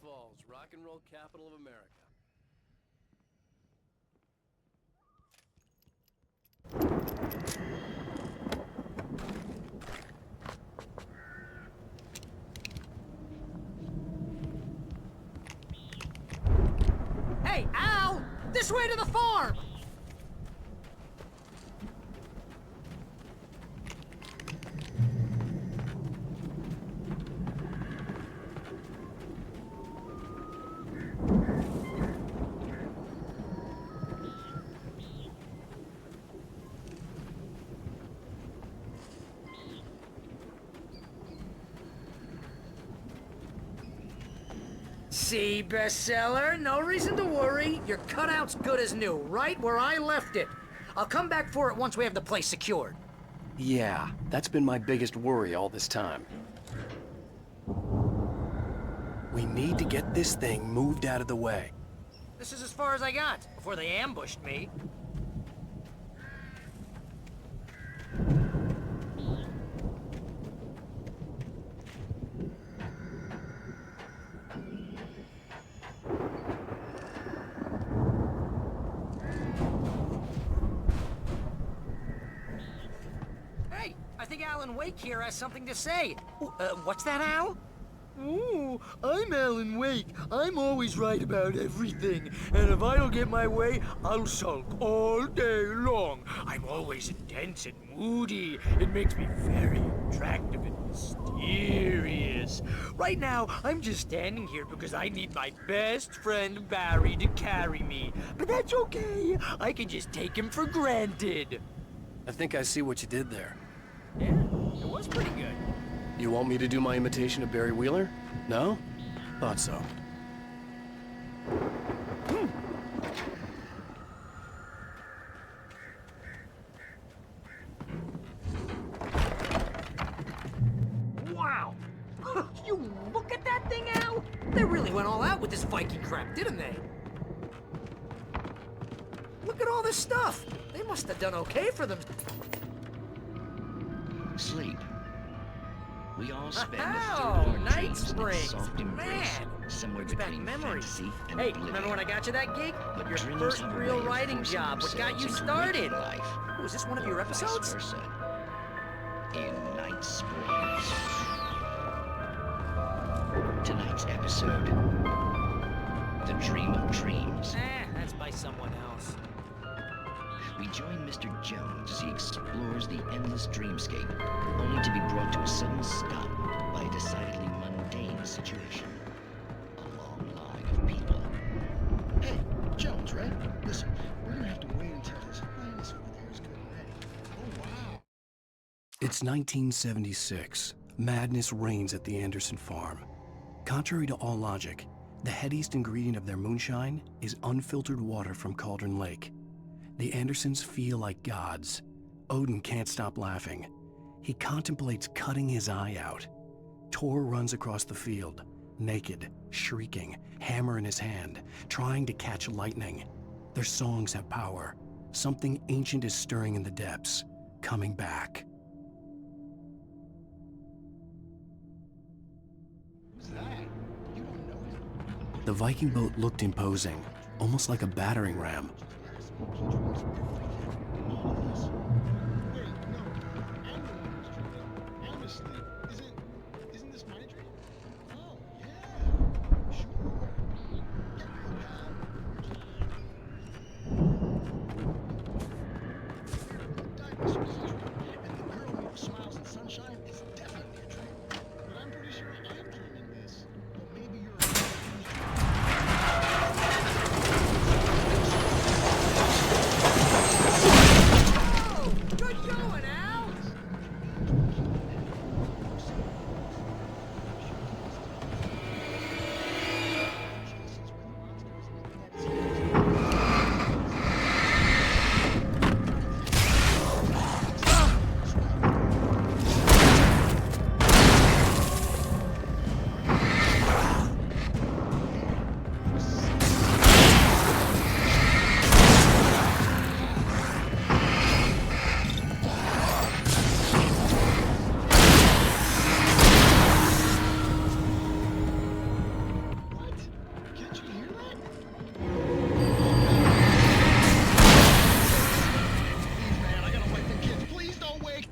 L: Falls, rock and roll capital of America.
F: Hey, Al! This way to the farm! see, bestseller. No reason to worry. Your cutout's good as new, right where I left it. I'll come back for it once we have the place secured.
A: Yeah, that's been my biggest worry all this time. We need to get this thing moved out of the way.
F: This is as far as I got, before they ambushed me. Hey, I think Alan Wake here has something to say. What's that, Al?
O: Ooh, I'm Alan Wake. I'm always right about everything. And if I don't get my way, I'll sulk all day long. I'm always intense and moody. It makes me very attractive and mysterious. Right now, I'm just standing here because I need my best friend Barry to carry me. But that's okay. I can just take him for granted.
A: I think I see what you did there.
F: Yeah, it was pretty good.
A: You want me to do my imitation of Barry Wheeler? No? Thought so.
F: Wow! You look at that thing, Al! They really went all out with this Viking crap, didn't they? Look at all this stuff! They must have done okay for them.
P: Sleep. We all spend a third
F: Oh,
P: of our
F: Night
P: dreams in
F: Springs!
P: its soft embrace,
F: Man!
P: somewhere
F: Brings back
P: between
F: memories.
P: fantasy and
F: Hey,
P: oblivion.
F: remember when I got you that gig?
P: But
F: Your
P: dreams
F: first
P: have a
F: real
P: way of
F: writing
P: forcing
F: job, what got you
P: themselves into
F: started?
P: waking life,
F: Ooh, is this one of your
P: or
F: episodes?
P: Vice versa. In Night Springs. Tonight's episode: The Dream of Dreams.
F: That's by someone else.
P: We join Mr. Jones as he explores the endless dreamscape, only to be brought to a sudden stop by a decidedly mundane situation. A long line of people.
K: Hey, Jones, right? Listen, we're gonna have to wait until this lioness over there is good and ready. Oh, wow.
A: It's 1976. Madness reigns at the Anderson farm. Contrary to all logic, the headiest ingredient of their moonshine is unfiltered water from Cauldron Lake. The Andersons feel like gods. Odin can't stop laughing. He contemplates cutting his eye out. Tor runs across the field, naked, shrieking, hammer in his hand, trying to catch lightning. Their songs have power. Something ancient is stirring in the depths, coming back.
K: Who's that? You don't know him.
A: The Viking boat looked imposing, almost like a battering ram.
K: Wait, no. I'm the one who's dreaming. Honestly, isn't this my dream? Oh, yeah. Sure. Get me, pal. The dinosaur's a dream, and the girl who never smiles in sunshine is definitely a dream. But I'm pretty sure I am dreaming this. But maybe you're a
F: Good going, Al!
K: Can't you hear that? Please, man, I gotta wake the kids. Please don't wake.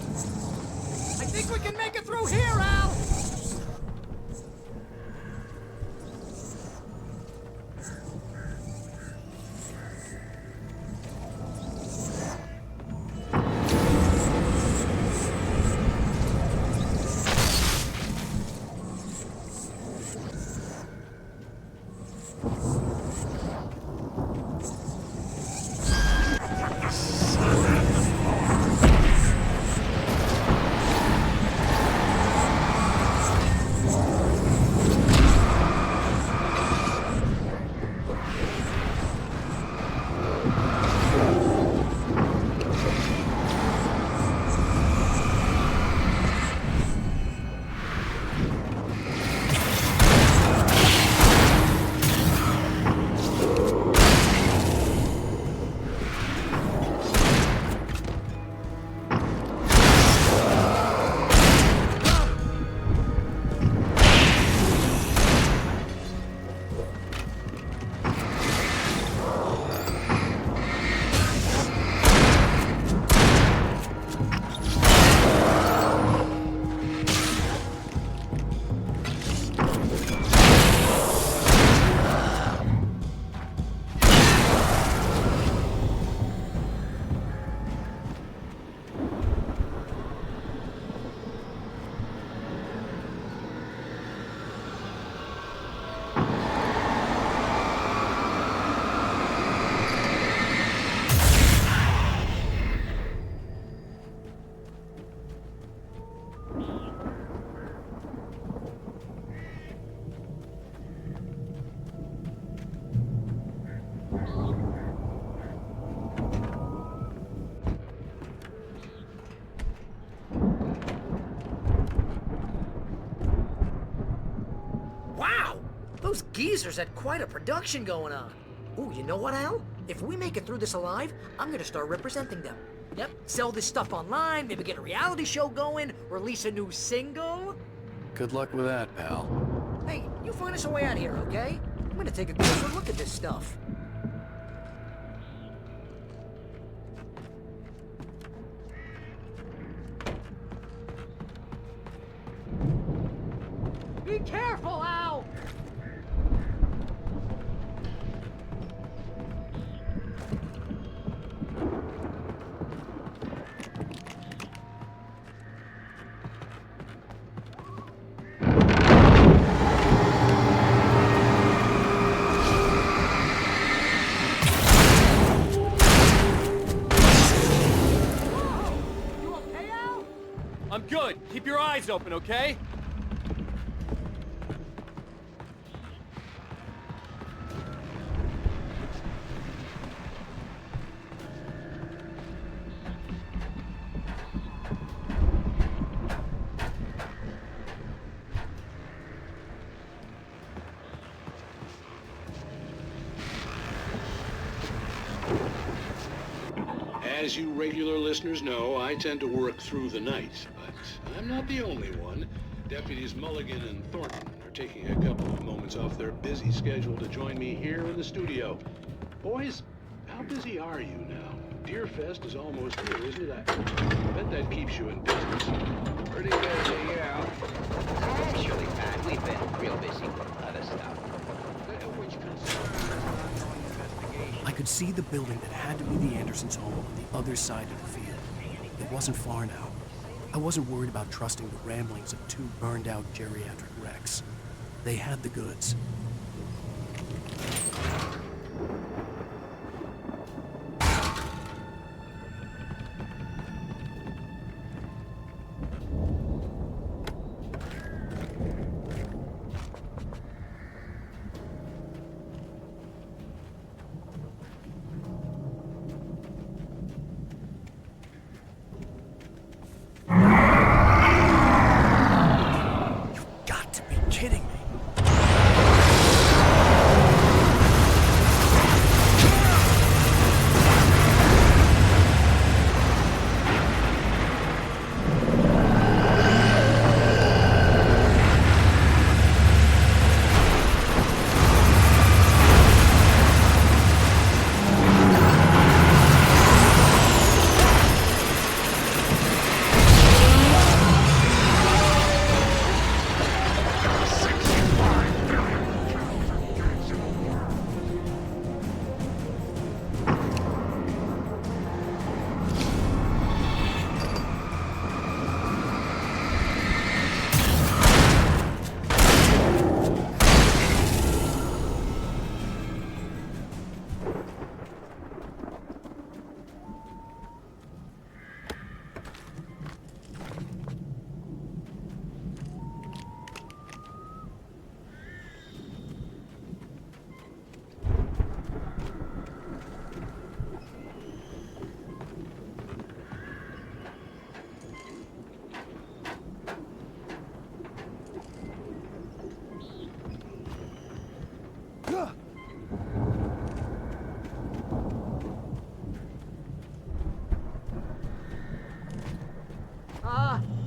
F: I think we can make it through here, Al! Those geezers had quite a production going on. Ooh, you know what, Al? If we make it through this alive, I'm gonna start representing them. Yep, sell this stuff online, maybe get a reality show going, release a new single.
A: Good luck with that, pal.
F: Hey, you find us a way out of here, okay? I'm gonna take a closer look at this stuff.
B: Be careful, Al!
L: I'm good. Keep your eyes open, okay?
Q: As you regular listeners know, I tend to work through the night, but I'm not the only one. Deputies Mulligan and Thornton are taking a couple of moments off their busy schedule to join me here in the studio. Boys, how busy are you now? Deerfest is almost here, isn't it? I bet that keeps you in business.
R: Pretty busy, yeah. Actually, Pat, we've been real busy with other stuff. Which
A: I could see the building that had to be the Andersons' home on the other side of the field. It wasn't far now. I wasn't worried about trusting the ramblings of two burned-out geriatric wrecks. They had the goods. Kidding me.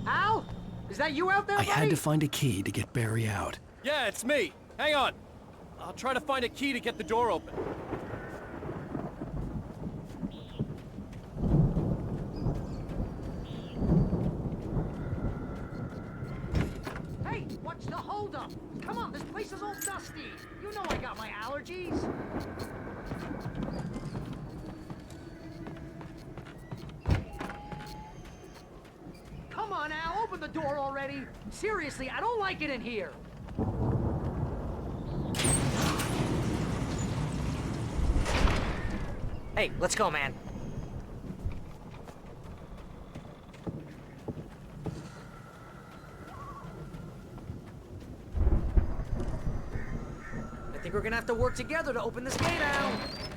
B: Al? Is that you out there,
A: I
B: buddy?
A: had to find a key to get Barry out.
L: Yeah, it's me. Hang on. I'll try to find a key to get the door open.
B: Hey, what's the holdup? Come on, this place is all dusty. You know I got my allergies. Come on, Al, open the door already. Seriously, I don't like it in here.
F: Hey, let's go, man. I think we're gonna have to work together to open this gate, Al.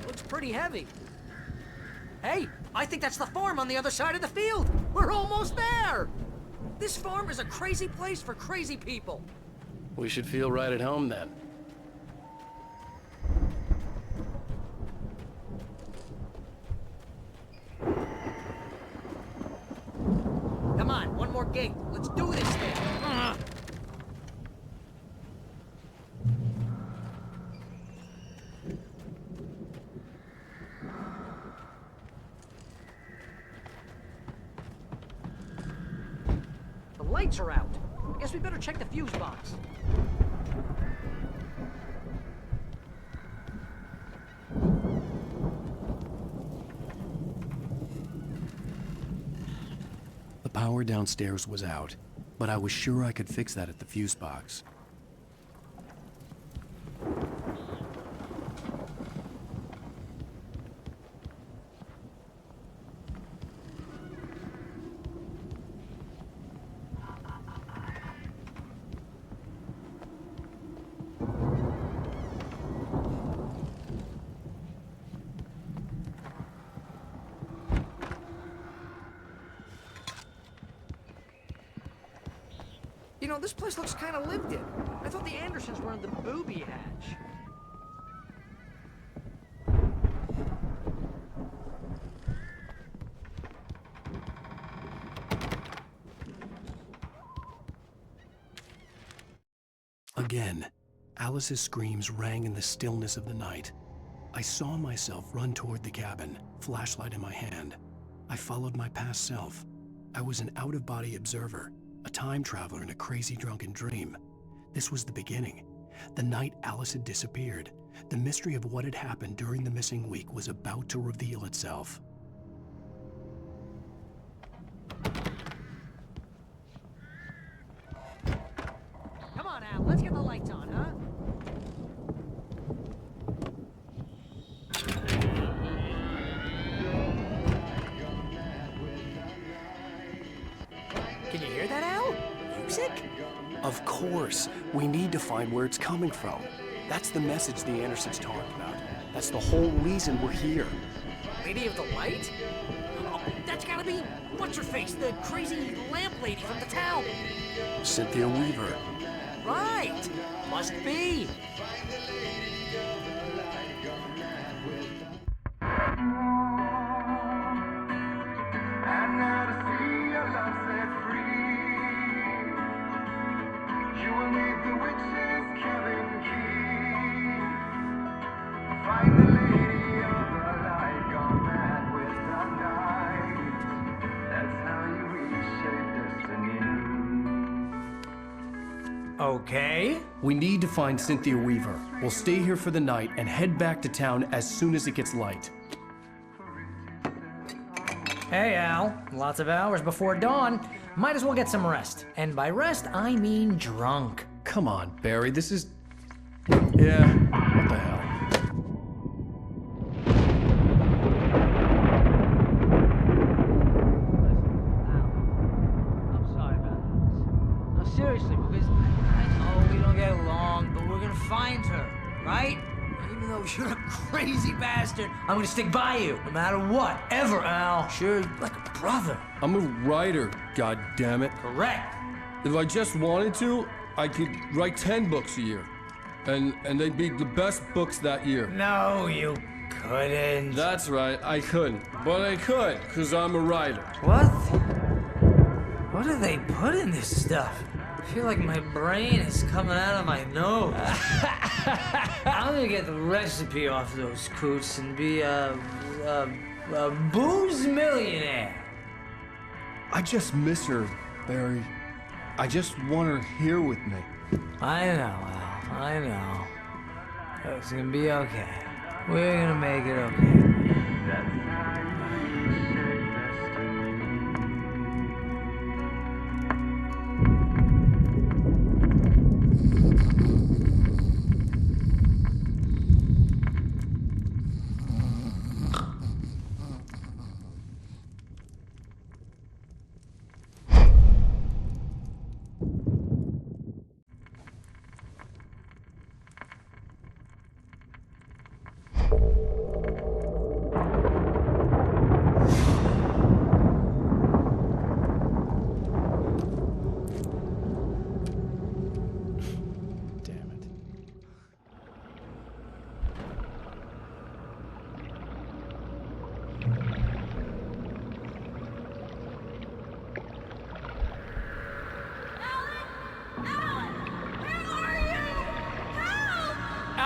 F: Looks pretty heavy. Hey, I think that's the farm on the other side of the field. We're almost there. This farm is a crazy place for crazy people.
A: We should feel right at home then.
F: locked gate. Let's do this thing. The lights are out. I guess we better check the fuse box.
A: The power downstairs was out, but I was sure I could fix that at the fuse box.
F: You know, this place looks kind of lived in. I thought the Andersons were in the booby hatch.
A: Again, Alice's screams rang in the stillness of the night. I saw myself run toward the cabin, flashlight in my hand. I followed my past self. I was an out-of-body observer, a time traveler in a crazy drunken dream. This was the beginning. The night Alice had disappeared. The mystery of what had happened during the missing week was about to reveal itself.
F: Come on, Al, let's get the lights on, huh? Can you hear that, Al? Music?
A: Of course. We need to find where it's coming from. That's the message the Andersons talked about. That's the whole reason we're here.
F: Lady of the Light? Oh, that's gotta be what's-her-face, the crazy lamp lady from the town.
A: Cynthia Weaver.
F: Right. Must be. Okay.
A: We need to find Cynthia Weaver. We'll stay here for the night and head back to town as soon as it gets light.
F: Hey, Al. Lots of hours before dawn. Might as well get some rest. And by rest, I mean drunk.
A: Come on, Barry, this is... Yeah, what the hell?
F: I'm sorry about this. No, seriously, because I know we don't get along, but we're gonna find her, right? Even though you're a crazy bastard, I'm gonna stick by you, no matter what, ever, Al. Sure, like a brother.
L: I'm a writer, goddammit.
F: Correct.
L: If I just wanted to, I could write 10 books a year. And they'd be the best books that year.
F: No, you couldn't.
L: That's right, I couldn't. But I could, because I'm a writer.
F: What? What do they put in this stuff? I feel like my brain is coming out of my nose. I'm gonna get the recipe off those coots and be a booze millionaire.
L: I just miss her, Barry. I just want her here with me.
F: I know, Al. I know. It's gonna be okay. We're gonna make it okay.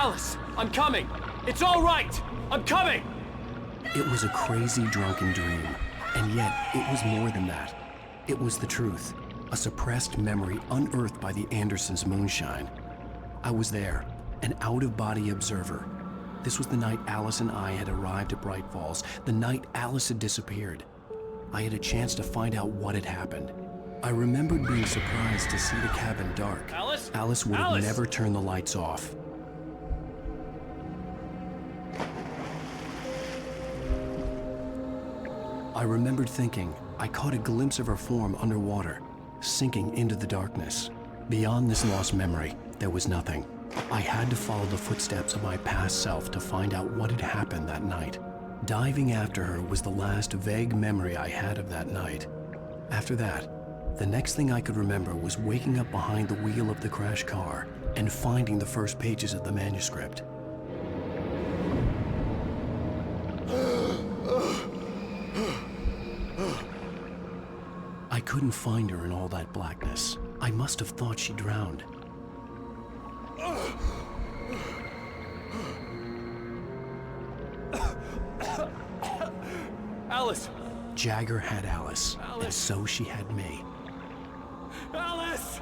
L: Alice, I'm coming! It's all right! I'm coming!
A: It was a crazy, drunken dream, and yet it was more than that. It was the truth, a suppressed memory unearthed by the Andersons' moonshine. I was there, an out-of-body observer. This was the night Alice and I had arrived at Bright Falls, the night Alice had disappeared. I had a chance to find out what had happened. I remembered being surprised to see the cabin dark. Alice would have never turned the lights off. I remembered thinking I caught a glimpse of her form underwater, sinking into the darkness. Beyond this lost memory, there was nothing. I had to follow the footsteps of my past self to find out what had happened that night. Diving after her was the last vague memory I had of that night. After that, the next thing I could remember was waking up behind the wheel of the crashed car and finding the first pages of the manuscript. I couldn't find her in all that blackness. I must have thought she drowned.
L: Alice!
A: Jagger had Alice, and so she had me.
L: Alice!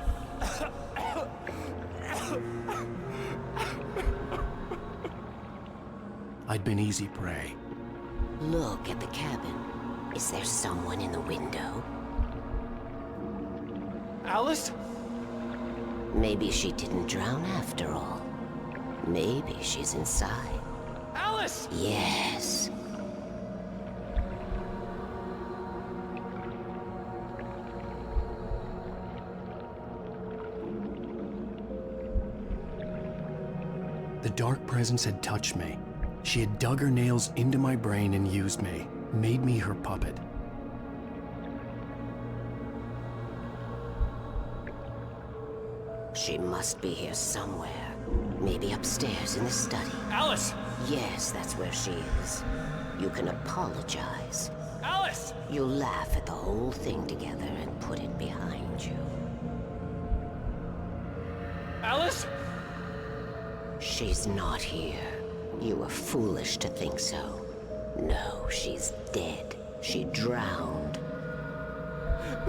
A: I'd been easy prey.
E: Look at the cabin. Is there someone in the window?
L: Alice?
E: Maybe she didn't drown after all. Maybe she's inside.
L: Alice!
E: Yes.
A: The dark presence had touched me. She had dug her nails into my brain and used me, made me her puppet.
E: She must be here somewhere. Maybe upstairs in the study.
L: Alice!
E: Yes, that's where she is. You can apologize.
L: Alice!
E: You'll laugh at the whole thing together and put it behind you.
L: Alice?
E: She's not here. You were foolish to think so. No, she's dead. She drowned.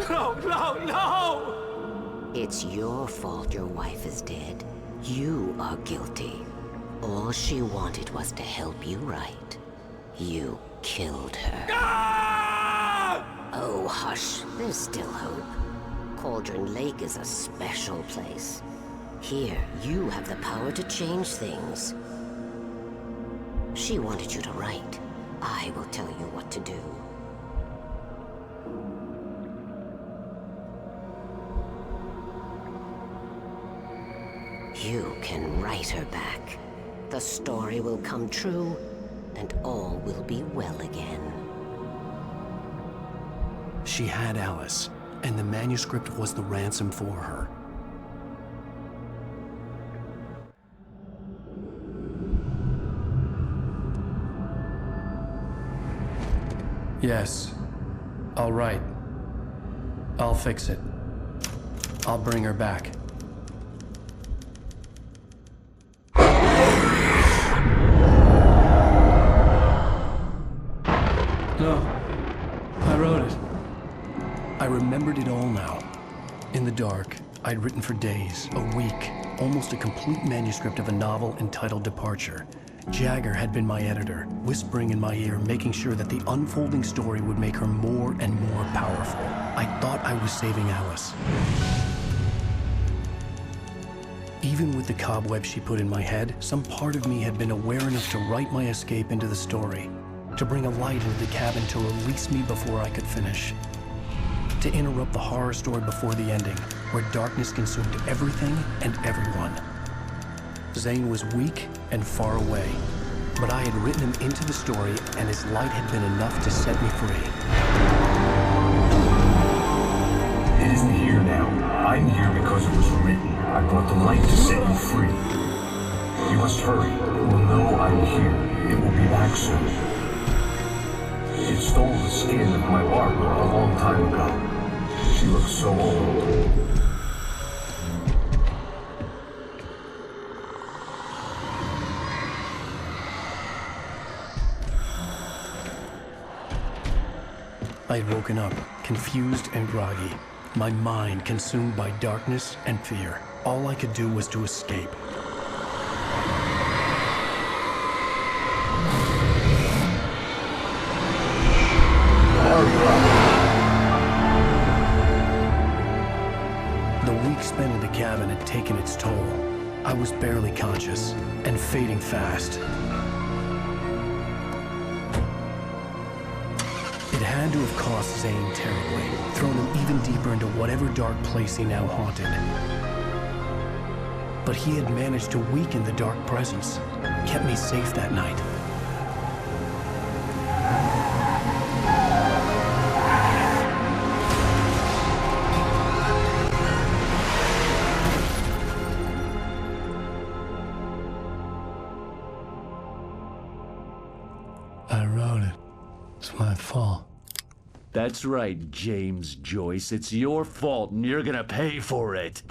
L: No, no, no!
E: It's your fault your wife is dead. You are guilty. All she wanted was to help you right. You killed her.
L: Ah!
E: Oh, hush. There's still hope. Cauldron Lake is a special place. Here, you have the power to change things. She wanted you to write. I will tell you what to do. You can write her back. The story will come true, and all will be well again.
A: She had Alice, and the manuscript was the ransom for her. Yes. All right. I'll fix it. I'll bring her back. No. I wrote it. I remembered it all now. In the dark, I'd written for days, a week, almost a complete manuscript of a novel entitled Departure. Jagger had been my editor, whispering in my ear, making sure that the unfolding story would make her more and more powerful. I thought I was saving Alice. Even with the cobweb she put in my head, some part of me had been aware enough to write my escape into the story, to bring a light into the cabin to release me before I could finish, to interrupt the horror story before the ending, where darkness consumed everything and everyone. Zane was weak and far away, but I had written him into the story, and his light had been enough to set me free.
N: It isn't here now. I'm here because it was written. I brought the light to set you free. You must hurry. It will know I'm here. It will be back soon. It stole the skin of my Barbara a long time ago. She looks so old.
A: I had woken up, confused and groggy, my mind consumed by darkness and fear. All I could do was to escape. The week spent in the cabin had taken its toll. I was barely conscious and fading fast. It had to have cost Zane terribly, thrown him even deeper into whatever dark place he now haunted. But he had managed to weaken the dark presence, kept me safe that night.
L: I wrote it. It's my fault.
S: That's right, James Joyce. It's your fault, and you're gonna pay for it.